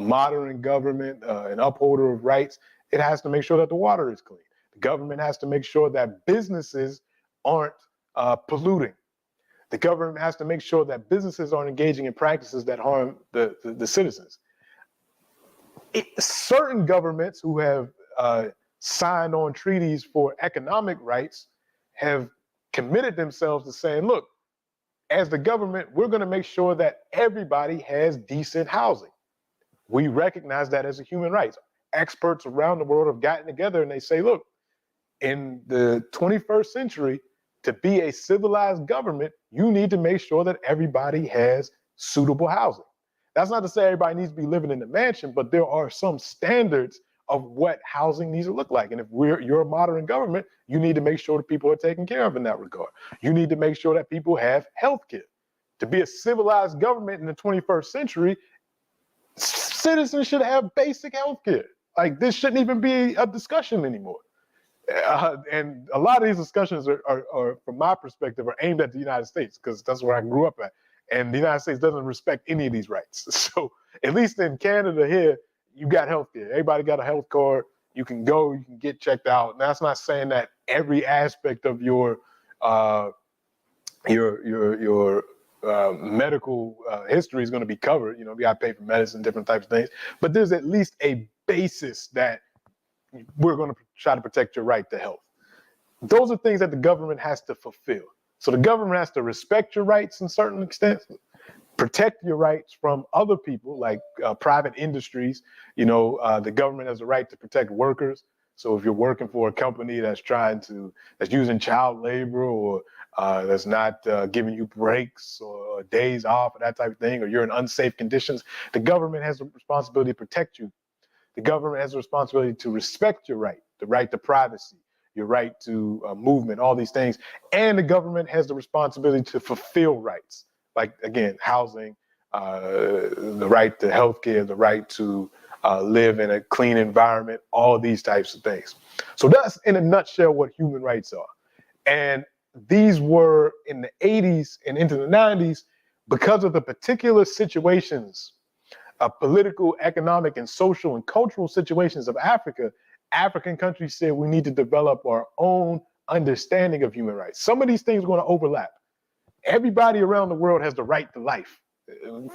modern government, an upholder of rights, it has to make sure that the water is clean. The government has to make sure that businesses aren't polluting. The government has to make sure that businesses aren't engaging in practices that harm the citizens. Certain governments who have signed on treaties for economic rights have committed themselves to saying, look, as the government, we're going to make sure that everybody has decent housing. We recognize that as a human right. Experts around the world have gotten together and they say, look, in the 21st century, to be a civilized government, you need to make sure that everybody has suitable housing. That's not to say everybody needs to be living in a mansion, but there are some standards of what housing needs to look like. And if you're a modern government, you need to make sure that people are taken care of in that regard. You need to make sure that people have health care. To be a civilized government in the 21st century, citizens should have basic health care. Like, this shouldn't even be a discussion anymore. And a lot of these discussions are, from my perspective, are aimed at the United States, because that's where I grew up at. And the United States doesn't respect any of these rights. So at least in Canada here, you got health care. Everybody got a health card. You can go, you can get checked out. And that's not saying that every aspect of your medical history is going to be covered. You got to pay for medicine, different types of things. But there's at least a basis that we're going to try to protect your right to health. Those are things that the government has to fulfill. So the government has to respect your rights in certain extent, protect your rights from other people, like private industries. The government has a right to protect workers. So if you're working for a company that's using child labor, or that's not giving you breaks or days off or that type of thing, or you're in unsafe conditions, the government has a responsibility to protect you. The government has a responsibility to respect your right, the right to privacy, your right to movement, all these things. And the government has the responsibility to fulfill rights, like, again, housing, the right to healthcare, the right to live in a clean environment, all these types of things. So that's in a nutshell what human rights are. And these were in the 80s and into the 90s because of the particular situations, political, economic, and social and cultural situations of Africa. African countries said we need to develop our own understanding of human rights. Some of these things are going to overlap. Everybody around the world has the right to life,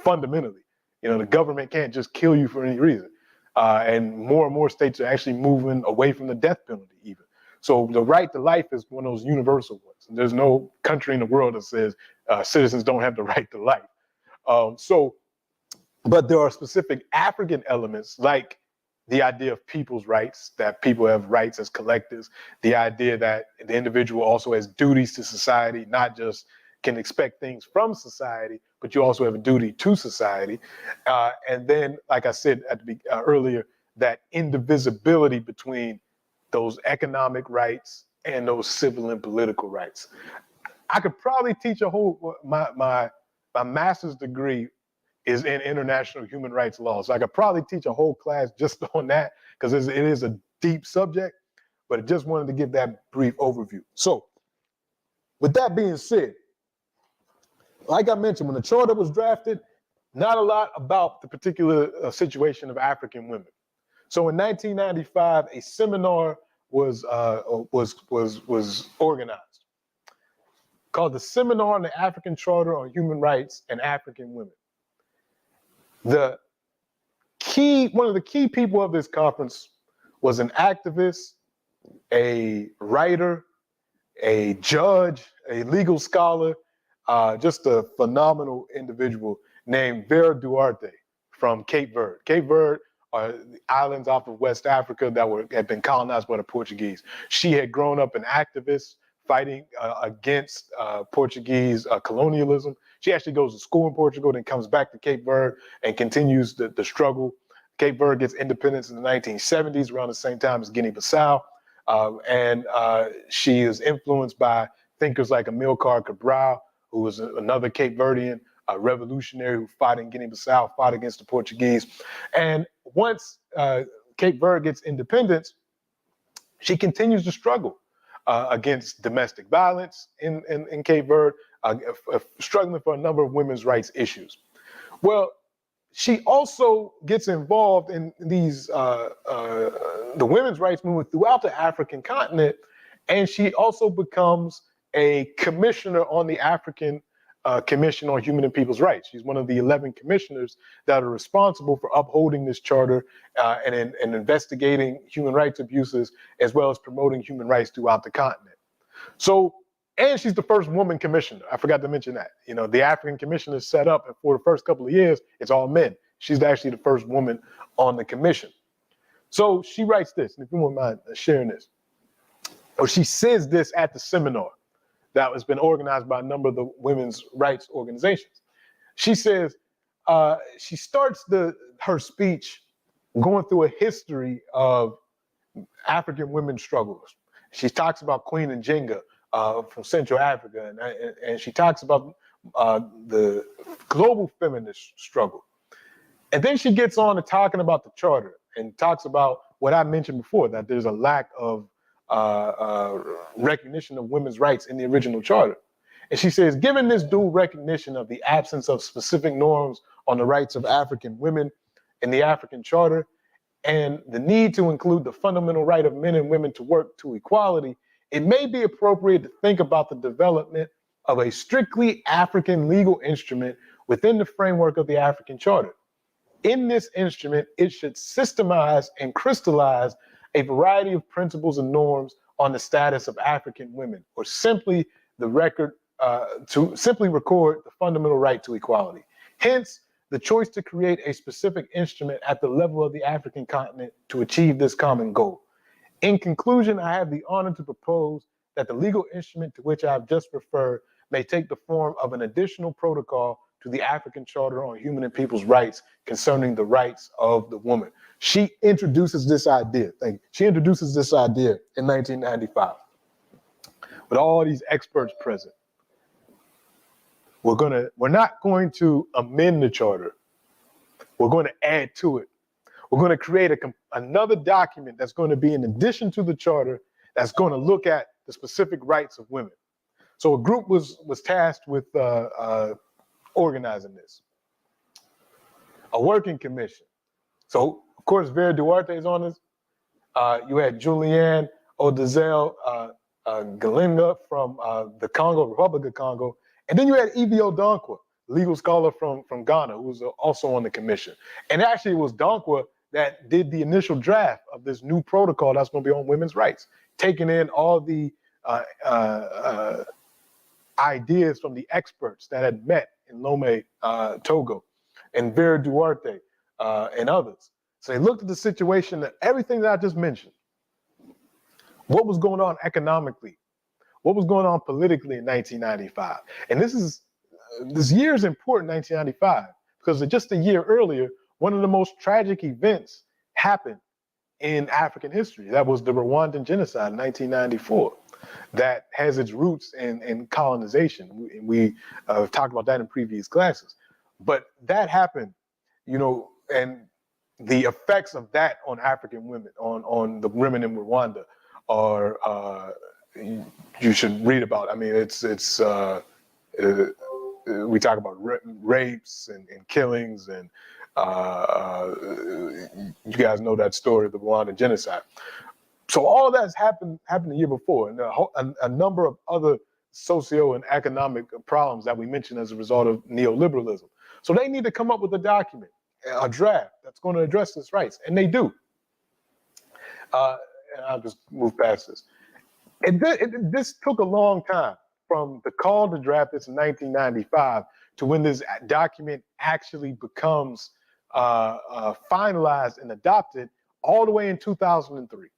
fundamentally. You know, the government can't just kill you for any reason. And more states are actually moving away from the death penalty even. So the right to life is one of those universal ones. And there's no country in the world that says citizens don't have the right to life. But there are specific African elements like the idea of people's rights, that people have rights as collectives, the idea that the individual also has duties to society, not just can expect things from society, but you also have a duty to society. And then, like I said earlier, that indivisibility between those economic rights and those civil and political rights. I could probably teach a whole, my master's degree is in international human rights law. So I could probably teach a whole class just on that because it is a deep subject, but I just wanted to give that brief overview. So with that being said, like I mentioned, when the charter was drafted, not a lot about the particular situation of African women. So in 1995, a seminar was organized called the Seminar on the African Charter on Human Rights and African Women. One of the key people of this conference was an activist, a writer, a judge, a legal scholar, just a phenomenal individual named Vera Duarte from Cape Verde. Cape Verde are the islands off of West Africa that had been colonized by the Portuguese. She had grown up an activist fighting against Portuguese colonialism. She actually goes to school in Portugal, then comes back to Cape Verde and continues the struggle. Cape Verde gets independence in the 1970s, around the same time as Guinea-Bissau. And she is influenced by thinkers like Amilcar Cabral, who was another Cape Verdean revolutionary who fought in Guinea-Bissau, fought against the Portuguese. And once Cape Verde gets independence, she continues to struggle against domestic violence in Cape Verde, struggling for a number of women's rights issues. Well, she also gets involved in these the women's rights movement throughout the African continent, and she also becomes a commissioner on the African Commission on Human and People's Rights. She's one of the 11 commissioners that are responsible for upholding this charter and investigating human rights abuses, as well as promoting human rights throughout the continent. So, and she's the first woman commissioner. I forgot to mention that. You know, the African commission is set up, and for the first couple of years, it's all men. She's actually the first woman on the commission. So she writes this, and if you wouldn't mind sharing this. Or she says this at the seminar that has been organized by a number of the women's rights organizations. She says, she starts her speech going through a history of African women's struggles. She talks about Queen Njenga from Central Africa, and she talks about the global feminist struggle. And then she gets on to talking about the charter and talks about what I mentioned before, that there's a lack of recognition of women's rights in the original charter. And she says, given this dual recognition of the absence of specific norms on the rights of African women in the African charter, and the need to include the fundamental right of men and women to work to equality, it may be appropriate to think about the development of a strictly African legal instrument within the framework of the African charter. In this instrument, it should systemize and crystallize a variety of principles and norms on the status of African women, or simply record the fundamental right to equality. Hence, the choice to create a specific instrument at the level of the African continent to achieve this common goal. In conclusion, I have the honor to propose that the legal instrument to which I have just referred may take the form of an additional protocol to the African Charter on Human and People's Rights concerning the rights of the woman. She introduces this idea. She introduces this idea in 1995 with all these experts present. We're not going to amend the charter. We're going to add to it. We're going to create another document that's going to be in addition to the charter that's going to look at the specific rights of women. So a group was tasked with organizing this. A working commission. So, of course, Vera Duarte is on this. You had Julianne Odezelle Galinga from the Republic of Congo. And then you had Evie Odankwa, legal scholar from Ghana, who was also on the commission. And actually, it was Dankwa that did the initial draft of this new protocol that's going to be on women's rights, taking in all the ideas from the experts that had met in Lomé, Togo, and Vera Duarte and others. So they looked at the situation, that everything that I just mentioned, what was going on economically, what was going on politically in 1995. And this year is important, 1995, because just a year earlier, one of the most tragic events happened in African history. That was the Rwandan genocide in 1994. That has its roots in colonization. We talked about that in previous classes. But that happened, and the effects of that on African women, on the women in Rwanda, are you should read about. I mean, we talk about rapes and killings, and you guys know that story of the Rwandan genocide. So all that's happened the year before, and a number of other socio and economic problems that we mentioned as a result of neoliberalism. So they need to come up with a document, a draft that's going to address this rights, and they do. And I'll just move past this. This took a long time, from the call to draft this in 1995 to when this document actually becomes finalized and adopted, all the way in 2003.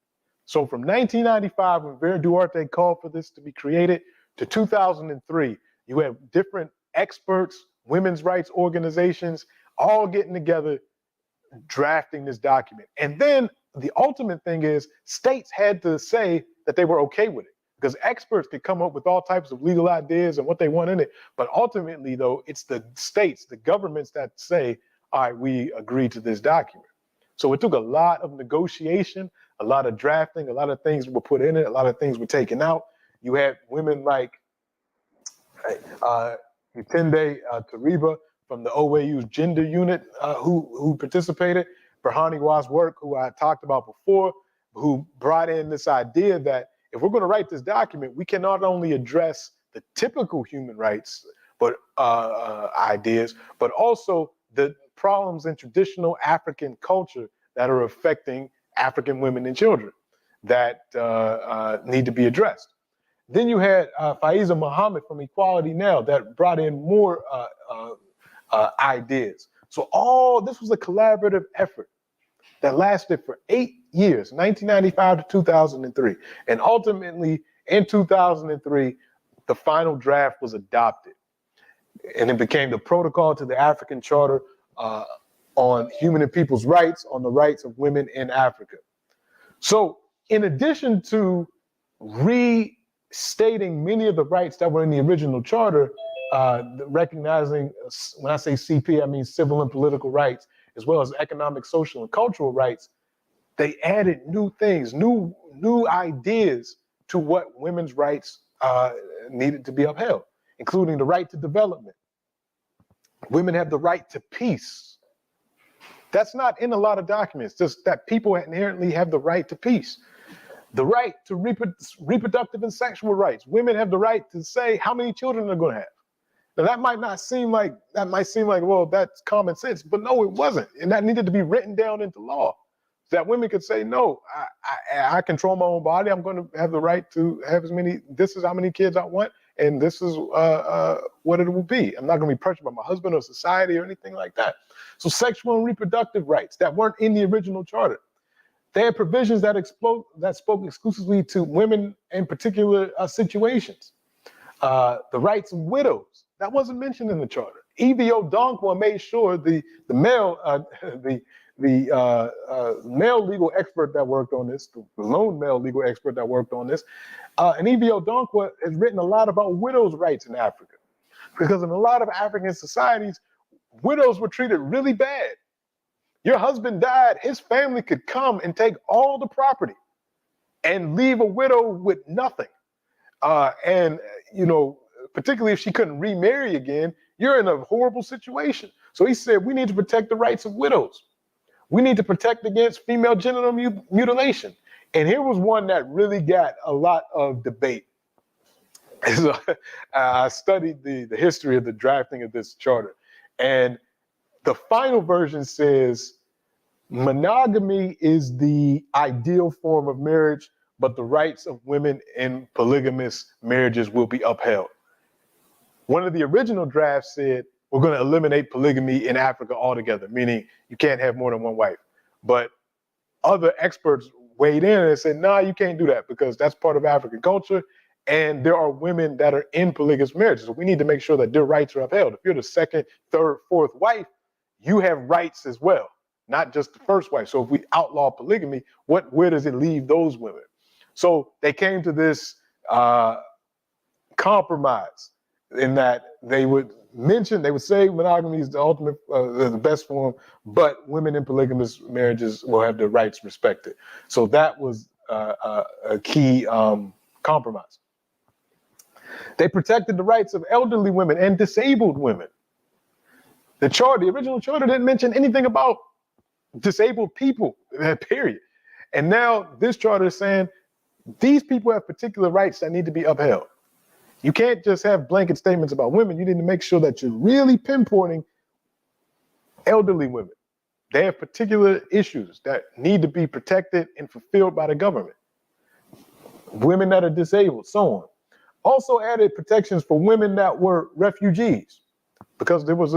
So from 1995, when Vera Duarte called for this to be created, to 2003, you have different experts, women's rights organizations, all getting together, drafting this document. And then the ultimate thing is, states had to say that they were okay with it, because experts could come up with all types of legal ideas and what they want in it. But ultimately, though, it's the states, the governments, that say, all right, we agree to this document. So it took a lot of negotiation, a lot of drafting, a lot of things were put in it, a lot of things were taken out. You had women like Yatende Tariba from the OAU's gender unit who participated. Berhani Waswork, who I talked about before, who brought in this idea that if we're going to write this document, we can not only address the typical human rights but ideas, but also the problems in traditional African culture that are affecting African women and children that need to be addressed. Then you had Faiza Muhammad from Equality Now that brought in more ideas. So this was a collaborative effort that lasted for 8 years, 1995 to 2003. And ultimately, in 2003, the final draft was adopted. And it became the protocol to the African Charter on human and people's rights, on the rights of women in Africa. So in addition to restating many of the rights that were in the original charter, recognizing, when I say CP, I mean civil and political rights, as well as economic, social, and cultural rights, they added new things, new ideas to what women's rights needed to be upheld, including the right to development. Women have the right to peace. That's not in a lot of documents, just that people inherently have the right to peace. The right to reproductive and sexual rights. Women have the right to say how many children they're going to have. Now that might seem like, well, that's common sense, but no, it wasn't. And that needed to be written down into law, so that women could say, no, I control my own body. I'm going to have the right to have this is how many kids I want, and this is what it will be. I'm not going to be pressured by my husband or society or anything like that. So sexual and reproductive rights that weren't in the original charter. They had provisions that spoke exclusively to women in particular situations. The rights of widows, that wasn't mentioned in the charter. Evie Odankwa made sure the male legal expert that worked on this, the lone male legal expert that worked on this, and Evie Odankwa has written a lot about widows' rights in Africa, because in a lot of African societies, widows were treated really bad. Your husband died, his family could come and take all the property and leave a widow with nothing. And, you know, particularly if she couldn't remarry again, you're in a horrible situation. So he said, we need to protect the rights of widows. We need to protect against female genital mutilation. And here was one that really got a lot of debate. So, I studied the history of the drafting of this charter. And the final version says, monogamy is the ideal form of marriage, but the rights of women in polygamous marriages will be upheld. One of the original drafts said, we're going to eliminate polygamy in Africa altogether, meaning you can't have more than one wife. But other experts weighed in and said, nah, you can't do that because that's part of African culture. And there are women that are in polygamous marriages. So we need to make sure that their rights are upheld. If you're the second, third, fourth wife, you have rights as well, not just the first wife. So if we outlaw polygamy, where does it leave those women? So they came to this compromise in that they would say monogamy is the ultimate, the best form, but women in polygamous marriages will have their rights respected. So that was a key compromise. They protected the rights of elderly women and disabled women. The original charter didn't mention anything about disabled people, period. And now this charter is saying these people have particular rights that need to be upheld. You can't just have blanket statements about women. You need to make sure that you're really pinpointing elderly women. They have particular issues that need to be protected and fulfilled by the government. Women that are disabled, so on. Also added protections for women that were refugees, because there was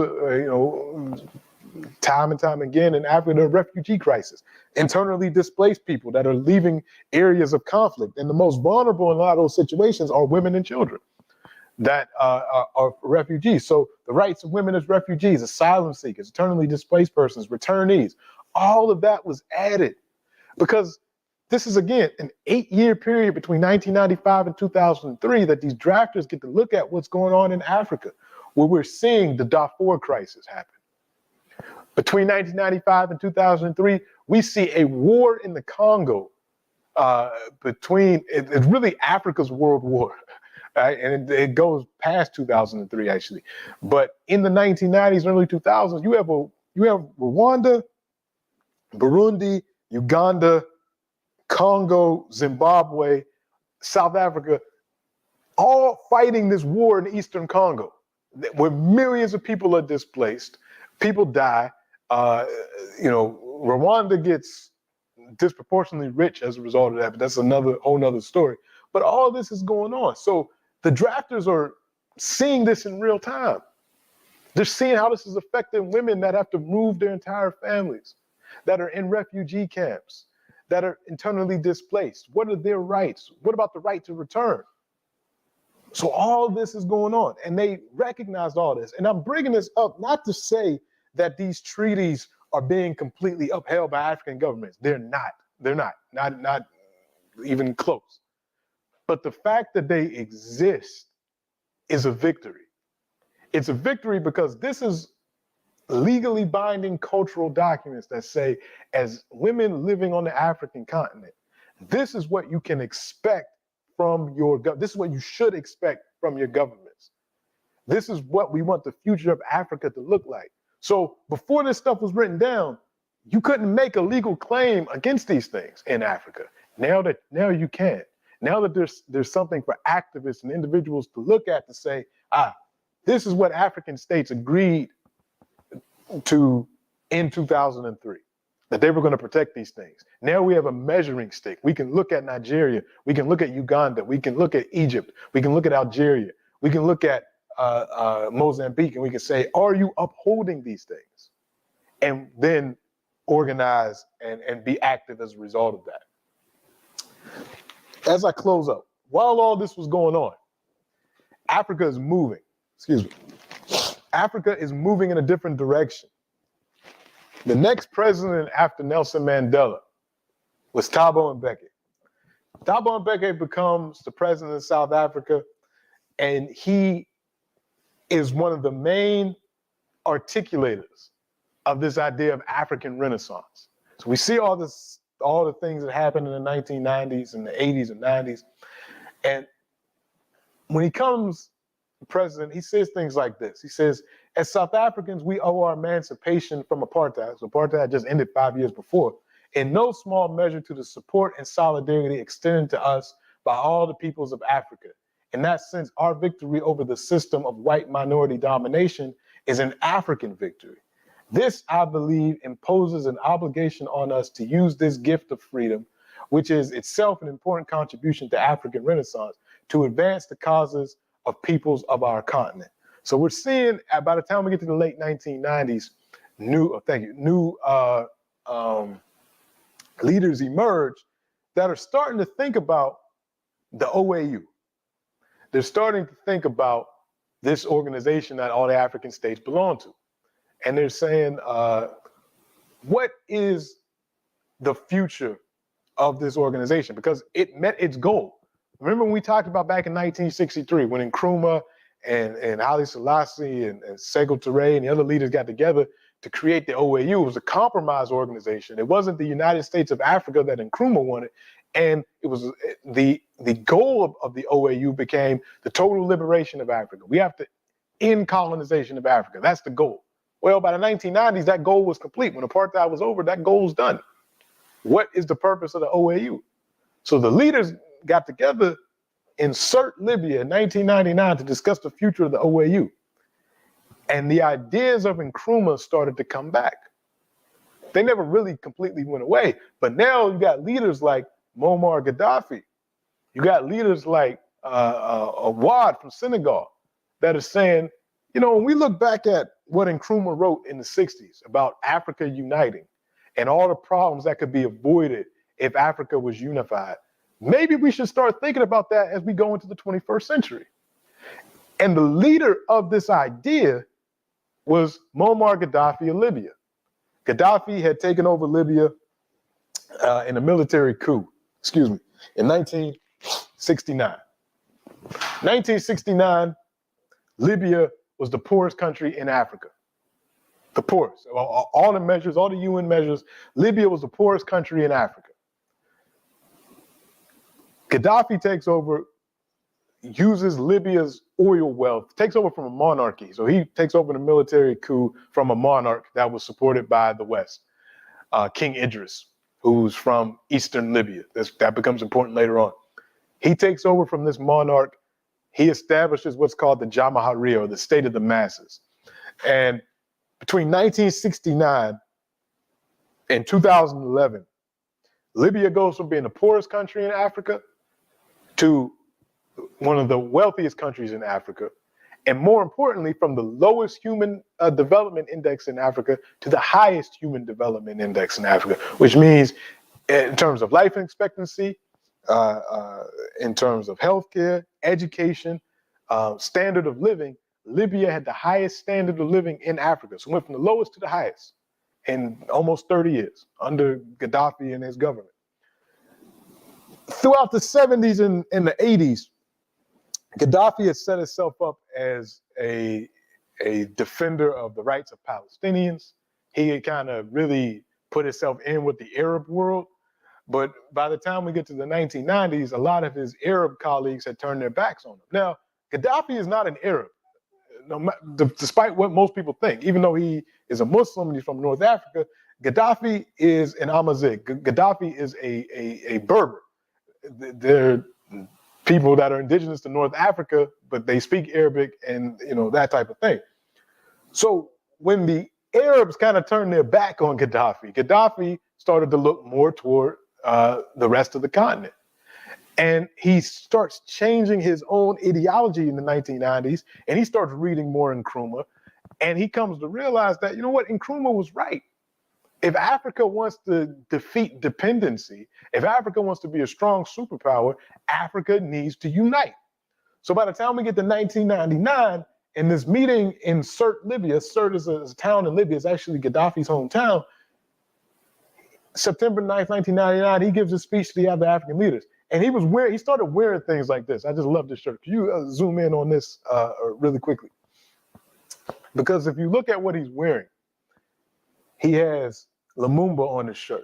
time and time again in Africa, a refugee crisis, internally displaced people that are leaving areas of conflict. And the most vulnerable in a lot of those situations are women and children that are refugees. So the rights of women as refugees, asylum seekers, internally displaced persons, returnees, all of that was added because this is, again, an 8-year period between 1995 and 2003 that these drafters get to look at what's going on in Africa, where we're seeing the Darfur crisis happen. Between 1995 and 2003, we see a war in the Congo it's really Africa's world war. Right? And it goes past 2003, actually. But in the 1990s, early 2000s, you have Rwanda, Burundi, Uganda, Congo, Zimbabwe, South Africa, all fighting this war in Eastern Congo, where millions of people are displaced, people die. Rwanda gets disproportionately rich as a result of that, but that's whole nother story. But all this is going on. So the drafters are seeing this in real time. They're seeing how this is affecting women that have to move their entire families, that are in refugee camps, that are internally displaced. What are their rights? What about the right to return? So all this is going on, and they recognized all this. And I'm bringing this up not to say that these treaties are being completely upheld by African governments. They're not even close. But the fact that they exist is a victory. It's a victory because this is legally binding cultural documents that say, as women living on the African continent, this is what you can expect from this is what you should expect from your governments. This is what we want the future of Africa to look like. So before this stuff was written down, you couldn't make a legal claim against these things in Africa. Now you can. Now that there's something for activists and individuals to look at to say, this is what African states agreed to in 2003, that they were going to protect these things. Now we have a measuring stick. We can look at Nigeria. We can look at Uganda. We can look at Egypt. We can look at Algeria. We can look at Mozambique, and we can say, are you upholding these things? And then organize and be active as a result of that. As I close up, while all this was going on, Africa is moving. Africa is moving in a different direction. The next president after Nelson Mandela was Thabo Mbeki. Thabo Mbeki becomes the president of South Africa, and he is one of the main articulators of this idea of African Renaissance. So we see all the things that happened in the 1990s and the 80s and 90s. And when he comes president, he says things like this. He says, as South Africans, we owe our emancipation from apartheid. So apartheid just ended 5 years before, in no small measure to the support and solidarity extended to us by all the peoples of Africa. In that sense, our victory over the system of white minority domination is an African victory. This, I believe, imposes an obligation on us to use this gift of freedom, which is itself an important contribution to African Renaissance, to advance the causes of peoples of our continent. So we're seeing, by the time we get to the late 1990s, new leaders emerge that are starting to think about the OAU. They're starting to think about this organization that all the African states belong to. And they're saying, what is the future of this organization? Because it met its goal. Remember when we talked about back in 1963, when Nkrumah and Haile Selassie and Sekou Touré and the other leaders got together to create the OAU. It was a compromise organization. It wasn't the United States of Africa that Nkrumah wanted. And it was the goal of the OAU became the total liberation of Africa. We have to end colonization of Africa. That's the goal. Well, by the 1990s, that goal was complete. When apartheid was over, that goal was done. What is the purpose of the OAU? So the leaders got together in Sirte, Libya in 1999 to discuss the future of the OAU. And the ideas of Nkrumah started to come back. They never really completely went away. But now you got leaders like Muammar Gaddafi. You got leaders like Wade from Senegal that are saying, you know, when we look back at what Nkrumah wrote in the 60s about Africa uniting and all the problems that could be avoided if Africa was unified, maybe we should start thinking about that as we go into the 21st century. And the leader of this idea was Muammar Gaddafi of Libya. Gaddafi had taken over Libya in a military coup, in 1969. 1969, Libya was the poorest country in Africa. The poorest. All the measures, all the UN measures, Libya was the poorest country in Africa. Gaddafi takes over, uses Libya's oil wealth, takes over from a monarchy. So he takes over the military coup from a monarch that was supported by the West, King Idris, who's from Eastern Libya. That becomes important later on. He takes over from this monarch. He establishes what's called the Jamahiriya, or the state of the masses. And between 1969 and 2011, Libya goes from being the poorest country in Africa to one of the wealthiest countries in Africa, and more importantly, from the lowest human development index in Africa to the highest human development index in Africa, which means in terms of life expectancy, in terms of healthcare, education, standard of living, Libya had the highest standard of living in Africa. So it went from the lowest to the highest in almost 30 years under Gaddafi and his government. Throughout the 70s and the 80s, Gaddafi had set itself up as a defender of the rights of Palestinians. He had kind of really put himself in with the Arab world. But by the time we get to the 1990s, a lot of his Arab colleagues had turned their backs on him. Now, Gaddafi is not an Arab, despite what most people think. Even though he is a Muslim and he's from North Africa, Gaddafi is an Amazigh. Gaddafi is a Berber. They're people that are indigenous to North Africa, but they speak Arabic and, you know, that type of thing. So when the Arabs kind of turned their back on Gaddafi, Gaddafi started to look more toward the rest of the continent. And he starts changing his own ideology in the 1990s, and he starts reading more Nkrumah, and he comes to realize that, you know what, Nkrumah was right. If Africa wants to defeat dependency, if Africa wants to be a strong superpower, Africa needs to unite. So by the time we get to 1999, in this meeting in Sirte, Libya, Sirte is a town in Libya, it's actually Gaddafi's hometown. September 9th, 1999, he gives a speech to the other African leaders. And he started wearing things like this. I just love this shirt. Can you zoom in on this really quickly? Because if you look at what he's wearing, He has Lumumba on his shirt.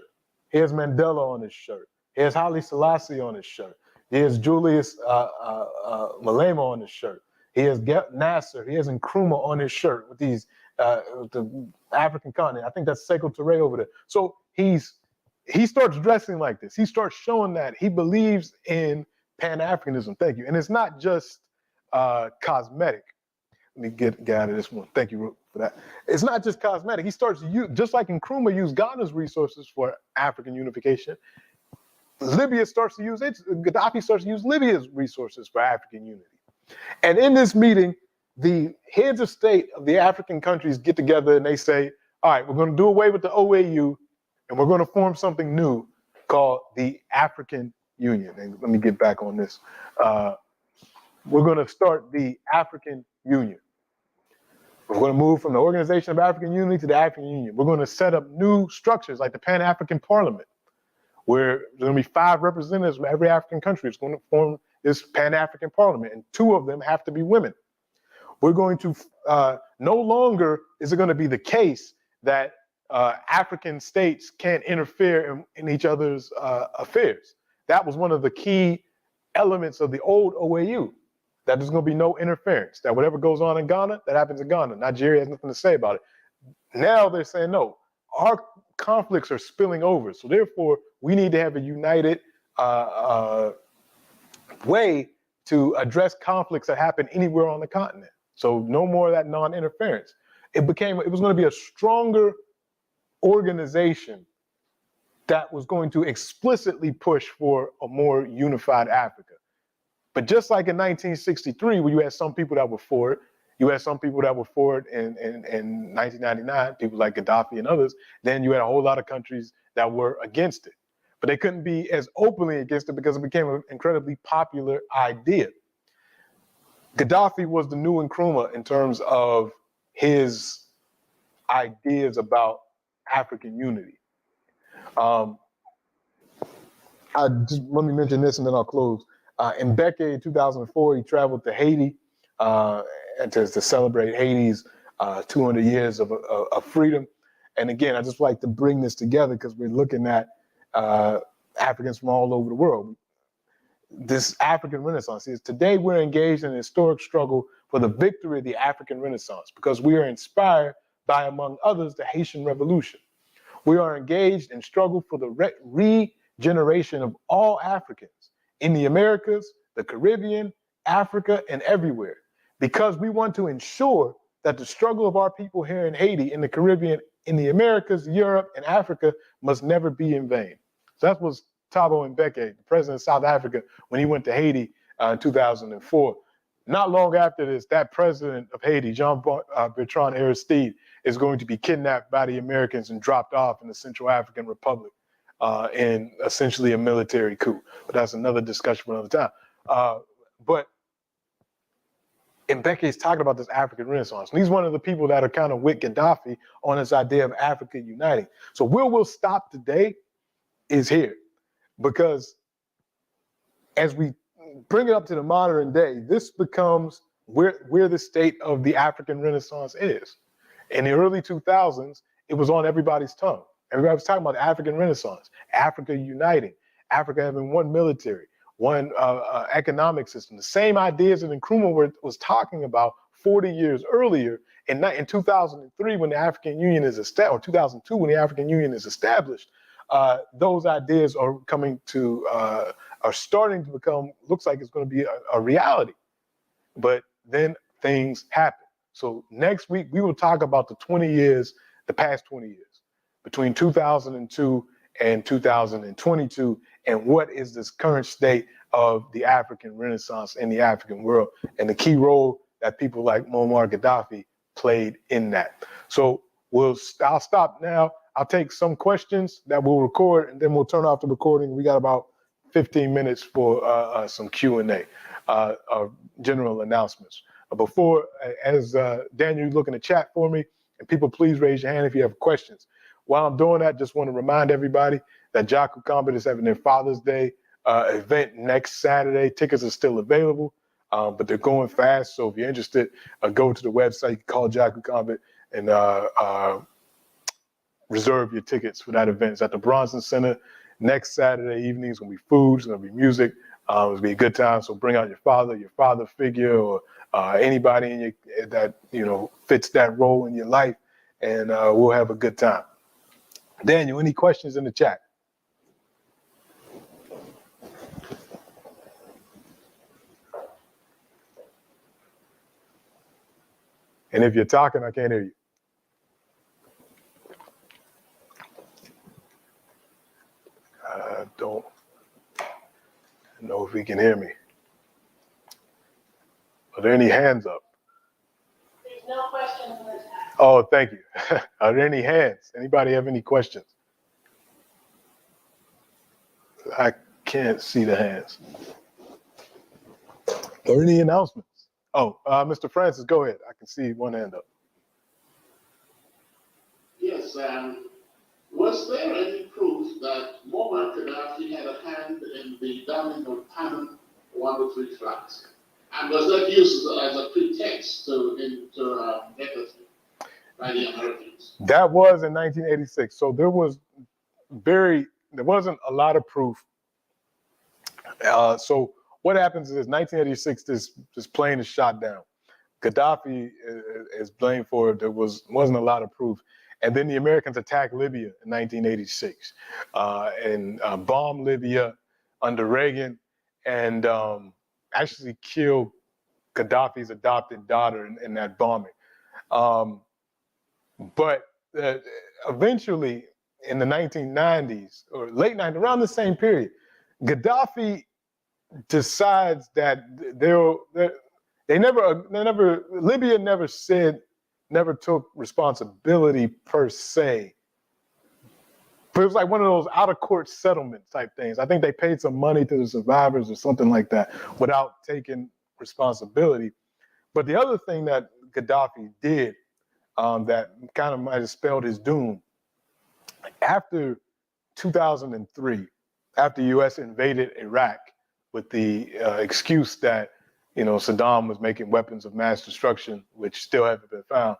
He has Mandela on his shirt. He has Haile Selassie on his shirt. He has Julius Malema on his shirt. He has Nasser. He has Nkrumah on his shirt with these the African continent. I think that's Sekou Touré over there. So he starts dressing like this. He starts showing that he believes in Pan-Africanism. Thank you. And it's not just cosmetic. Let me get out of this one. Thank you for that. It's not just cosmetic. He starts just like Nkrumah used Ghana's resources for African unification. Gaddafi starts to use Libya's resources for African unity. And in this meeting, the heads of state of the African countries get together and they say, all right, we're going to do away with the OAU and we're going to form something new called the African Union. And let me get back on this. We're going to start the African Union. We're going to move from the Organization of African Unity to the African Union. We're going to set up new structures like the Pan-African Parliament, where there's going to be 5 representatives from every African country. It's going to form this Pan-African Parliament, and 2 of them have to be women. We're going to, no longer is it going to be the case that African states can't interfere in each other's affairs. That was one of the key elements of the old OAU, that there's going to be no interference, that whatever goes on in Ghana, that happens in Ghana. Nigeria has nothing to say about it. Now they're saying, no, our conflicts are spilling over. So therefore, we need to have a united way to address conflicts that happen anywhere on the continent. So no more of that non-interference. It was going to be a stronger organization that was going to explicitly push for a more unified Africa. But just like in 1963, where you had some people that were for it, you had some people that were for it in 1999, people like Gaddafi and others, then you had a whole lot of countries that were against it. But they couldn't be as openly against it because it became an incredibly popular idea. Gaddafi was the new Nkrumah in terms of his ideas about African unity. Let me mention this and then I'll close. In Mbeke in 2004, he traveled to Haiti to celebrate Haiti's 200 years of freedom. And again, I just like to bring this together because we're looking at Africans from all over the world. This African Renaissance is today we're engaged in a historic struggle for the victory of the African Renaissance because we are inspired by, among others, the Haitian Revolution. We are engaged in struggle for the regeneration of all Africans in the Americas, the Caribbean, Africa, and everywhere, because we want to ensure that the struggle of our people here in Haiti, in the Caribbean, in the Americas, Europe, and Africa must never be in vain. So that was Thabo Mbeki, the president of South Africa, when he went to Haiti in 2004. Not long after this, that president of Haiti, Jean-Bertrand Aristide, is going to be kidnapped by the Americans and dropped off in the Central African Republic in essentially a military coup. But that's another discussion for another time. But Mbeki is talking about this African Renaissance. And he's one of the people that are kind of with Gaddafi on this idea of Africa uniting. So where we'll stop today is here. Because as we bring it up to the modern day, this becomes where the state of the African Renaissance is. In the early 2000s, it was on everybody's tongue. Everybody was talking about the African Renaissance, Africa uniting, Africa having one military, one economic system. The same ideas that Nkrumah was talking about 40 years earlier in 2003 when the African Union is established, or 2002 when the African Union is established. Those ideas are are starting to become, looks like it's going to be a reality. But then things happen. So next week, we will talk about the past 20 years, between 2002 and 2022, and what is this current state of the African Renaissance in the African world, and the key role that people like Muammar Gaddafi played in that. So I'll stop now. I'll take some questions that we'll record, and then we'll turn off the recording. We got about 15 minutes for some Q&A, general announcements. Before, as Daniel, you look in the chat for me, and people, please raise your hand if you have questions. While I'm doing that, just want to remind everybody that Jaku Combat is having their Father's Day event next Saturday. Tickets are still available, but they're going fast. So if you're interested, go to the website, call Jaku Combat, and reserve your tickets for that event. It's at the Bronson Center next Saturday evening. It's going to be food, it's going to be music. It's going to be a good time. So bring out your father figure, or anybody in your, that, you know, fits that role in your life, and we'll have a good time. Daniel, any questions in the chat? And if you're talking, I can't hear you. I don't know if he can hear me. Are there any hands up? There's no questions in the chat. Oh, thank you. Are there any hands? Anybody have any questions? I can't see the hands. Are there any announcements? Oh, Mr. Francis, go ahead. I can see one hand up. Yes, was there any proof that Muammar Gaddafi had a hand in the downing of Panama 103 flags? And was that used as a pretext to get us by the Americans? That was in 1986. So there wasn't a lot of proof. So what happens is 1986, this plane is shot down. Gaddafi is blamed for it. There wasn't a lot of proof. And then the Americans attacked Libya in 1986 and bombed Libya under Reagan, and actually killed Gaddafi's adopted daughter in that bombing. But eventually, in the 1990s or late 90s, around the same period, Gaddafi decides that Libya never took responsibility per se. But it was like one of those out of court settlement type things. I think they paid some money to the survivors or something like that without taking responsibility. But the other thing that Gaddafi did that kind of might have spelled his doom, after 2003, after the U.S. invaded Iraq with the excuse that, you know, Saddam was making weapons of mass destruction, which still haven't been found,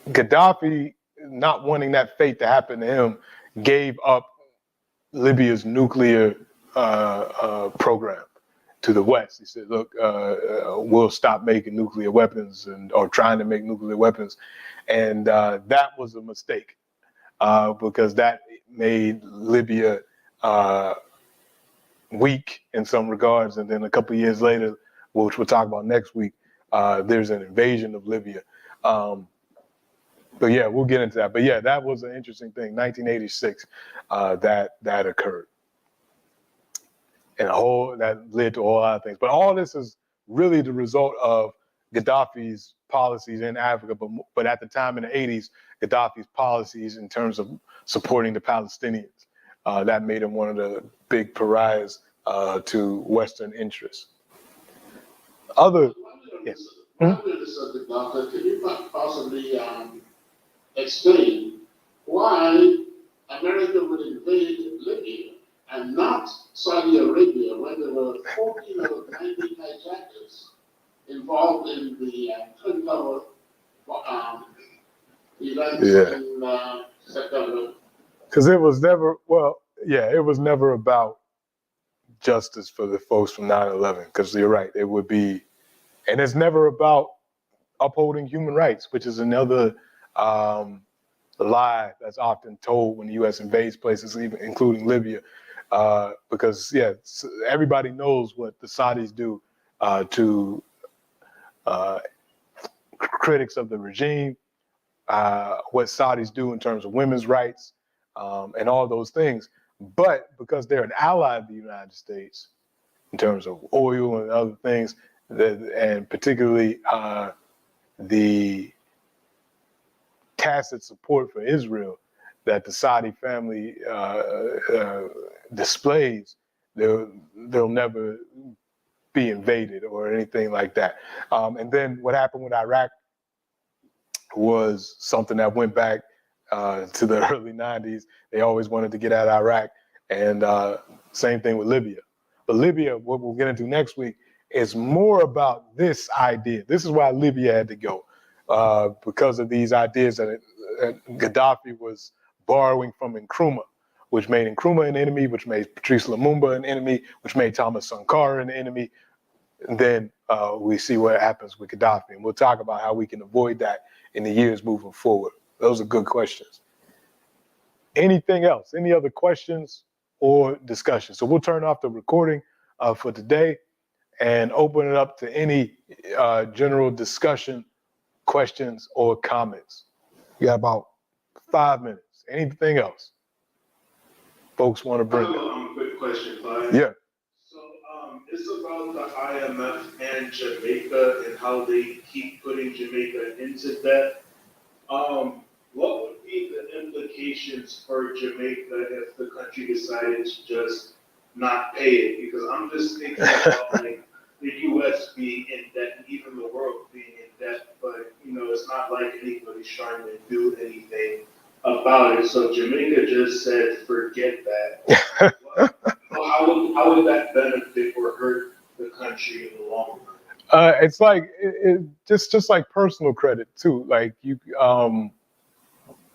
Gaddafi, not wanting that fate to happen to him, gave up Libya's nuclear program to the West. He said, look, we'll stop making nuclear weapons or trying to make nuclear weapons. And that was a mistake because that made Libya weak in some regards. And then a couple of years later, which we'll talk about next week, there's an invasion of Libya. But yeah, we'll get into that. But yeah, that was an interesting thing, 1986, that occurred. And that led to a whole lot of things. But all this is really the result of Gaddafi's policies in Africa. But at the time in the 80s, Gaddafi's policies in terms of supporting the Palestinians, that made him one of the big pariahs to Western interests. Yes. Doctor, can you possibly explain why America would invade Libya and not Saudi Arabia when there were 14 or 19 hijackers involved in the Twin Tower events in September? Because it was never about justice for the folks from 9/11. Because you're right, it would be, and it's never about upholding human rights, which is another lie that's often told when the U.S. invades places, even including Libya. Because everybody knows what the Saudis do to critics of the regime, what Saudis do in terms of women's rights, and all those things. But because they're an ally of the United States in terms of oil and other things, and particularly the tacit support for Israel that the Saudi family displays, they'll never be invaded or anything like that. And then what happened with Iraq was something that went back to the early 90s. They always wanted to get out of Iraq, and same thing with Libya. But Libya, what we'll get into next week, is more about this idea. This is why Libya had to go. because of these ideas that Gaddafi was borrowing from Nkrumah, which made Nkrumah an enemy, which made Patrice Lumumba an enemy, which made Thomas Sankara an enemy. And then we see what happens with Gaddafi. And we'll talk about how we can avoid that in the years moving forward. Those are good questions. Anything else? Any other questions or discussion? So we'll turn off the recording for today and open it up to any general discussion, questions, or comments. You got about 5 minutes. Anything else folks want to bring I have up? a quick question, Clyde. Yeah. So it's about the IMF and Jamaica and how they keep putting Jamaica into debt. What would be the implications for Jamaica if the country decided to just not pay it? Because I'm just thinking about like the U.S. being in debt and even the world being in debt, but it's not like anybody's trying to do anything about it. So Jamaica just said, forget that. How would that benefit or hurt the country in the long run? It's like just like personal credit too. Like you,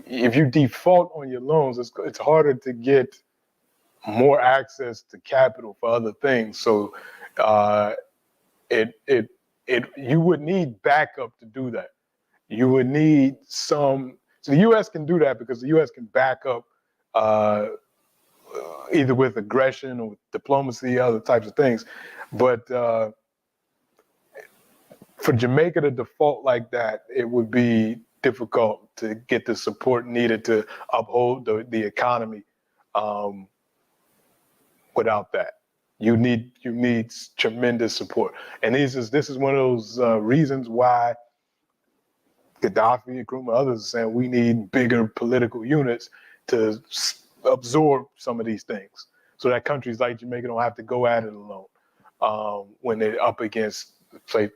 if you default on your loans, it's harder to get more access to capital for other things. So you would need backup to do that. You would need some. So the U.S. can do that because the U.S. can back up either with aggression or with diplomacy, other types of things. But for Jamaica to default like that, it would be difficult to get the support needed to uphold the economy. Without that, you need tremendous support, and this is one of those reasons why Gaddafi, Nkrumah, others are saying we need bigger political units to absorb some of these things, so that countries like Jamaica don't have to go at it alone when they're up against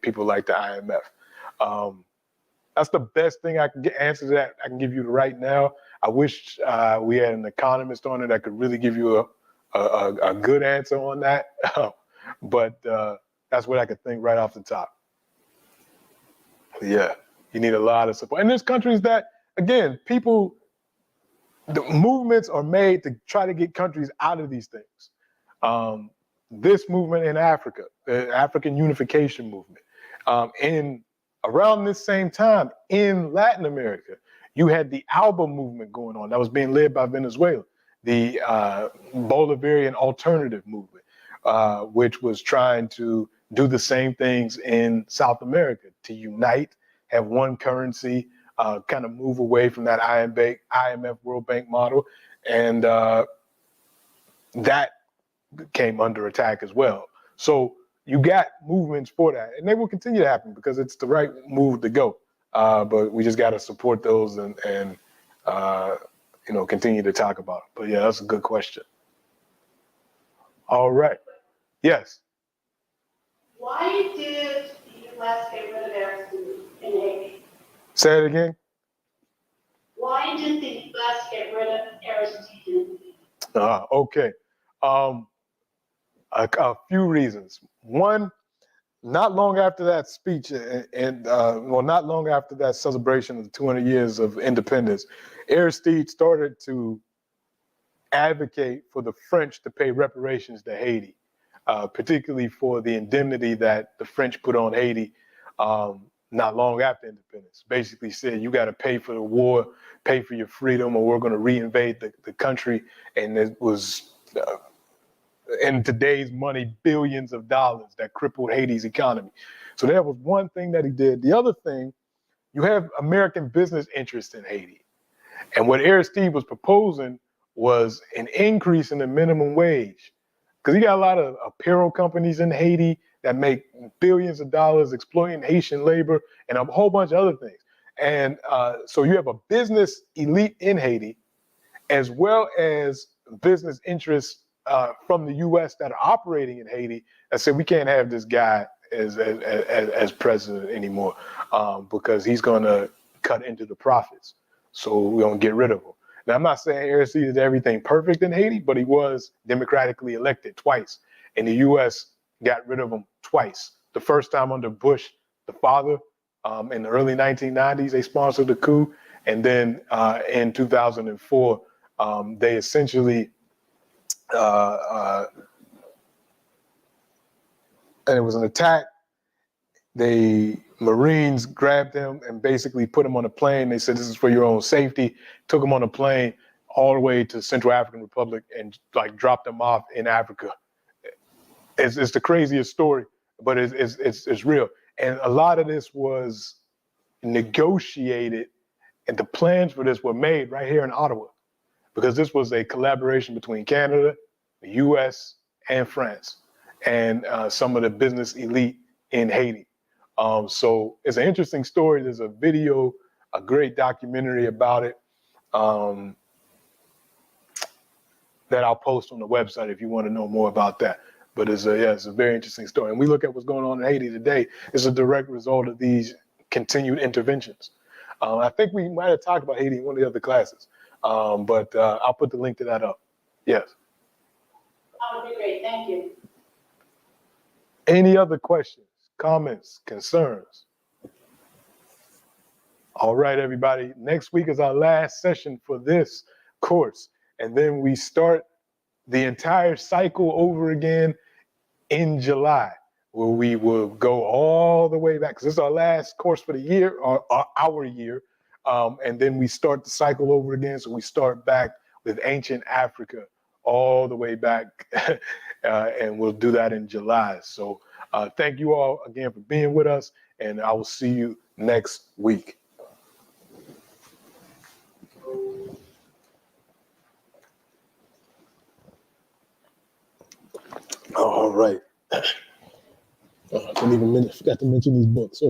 people like the IMF. That's the best thing I can answer that I can give you right now. I wish we had an economist on it that could really give you a good answer on that, but that's what I could think right off the top. Yeah, you need a lot of support. And there's countries that, again, the movements are made to try to get countries out of these things. This movement in Africa, the African unification movement, around this same time in Latin America, you had the ALBA movement going on that was being led by Venezuela, the Bolivarian alternative movement, which was trying to do the same things in South America, to unite, have one currency, kind of move away from that IMF World Bank model. And that came under attack as well. So you got movements for that, and they will continue to happen because it's the right move to go. But we just got to support those and continue to talk about it. But yeah, that's a good question. All right. Yes. Why did the U.S. get rid of Aristide in Haiti? Say it again. Why did the U.S. get rid of Aristide in Haiti? Okay. A few reasons. One, not long after that speech not long after that celebration of the 200 years of independence, Aristide started to advocate for the French to pay reparations to Haiti, particularly for the indemnity that the French put on Haiti not long after independence. Basically said, you got to pay for the war, pay for your freedom, or we're going to reinvade the country. And it was, in today's money, billions of dollars that crippled Haiti's economy. So that was one thing that he did. The other thing, you have American business interests in Haiti. And what Aristide was proposing was an increase in the minimum wage. Because you got a lot of apparel companies in Haiti that make billions of dollars exploiting Haitian labor and a whole bunch of other things. And so you have a business elite in Haiti, as well as business interests from the U.S. that are operating in Haiti that said, we can't have this guy as president anymore because he's going to cut into the profits. So we're going to get rid of him. Now, I'm not saying Aristide did everything perfect in Haiti, but he was democratically elected twice. And the U.S. got rid of him twice. The first time under Bush, the father, In the early 1990s, they sponsored the coup. And then in 2004, they essentially, and it was an attack. The Marines grabbed him and basically put him on a plane. They said, this is for your own safety. Took him on a plane all the way to Central African Republic and like dropped him off in Africa. It's the craziest story, but it's real. And a lot of this was negotiated, and the plans for this were made right here in Ottawa, because this was a collaboration between Canada, the US, and France, and some of the business elite in Haiti. So it's an interesting story. There's a video, a great documentary about it that I'll post on the website if you want to know more about that. But it's a very interesting story. And we look at what's going on in Haiti today. It's a direct result of these continued interventions. I think we might have talked about Haiti in one of the other classes, but I'll put the link to that up. Yes. That would be great, thank you. Any other questions, comments, concerns? All right, everybody. Next week is our last session for this course. And then we start the entire cycle over again in July, where we will go all the way back, because this is our last course for the year, or our year. And then we start the cycle over again. So we start back with ancient Africa all the way back, and we'll do that in July. So thank you all again for being with us, and I will see you next week. All right. I forgot to mention these books.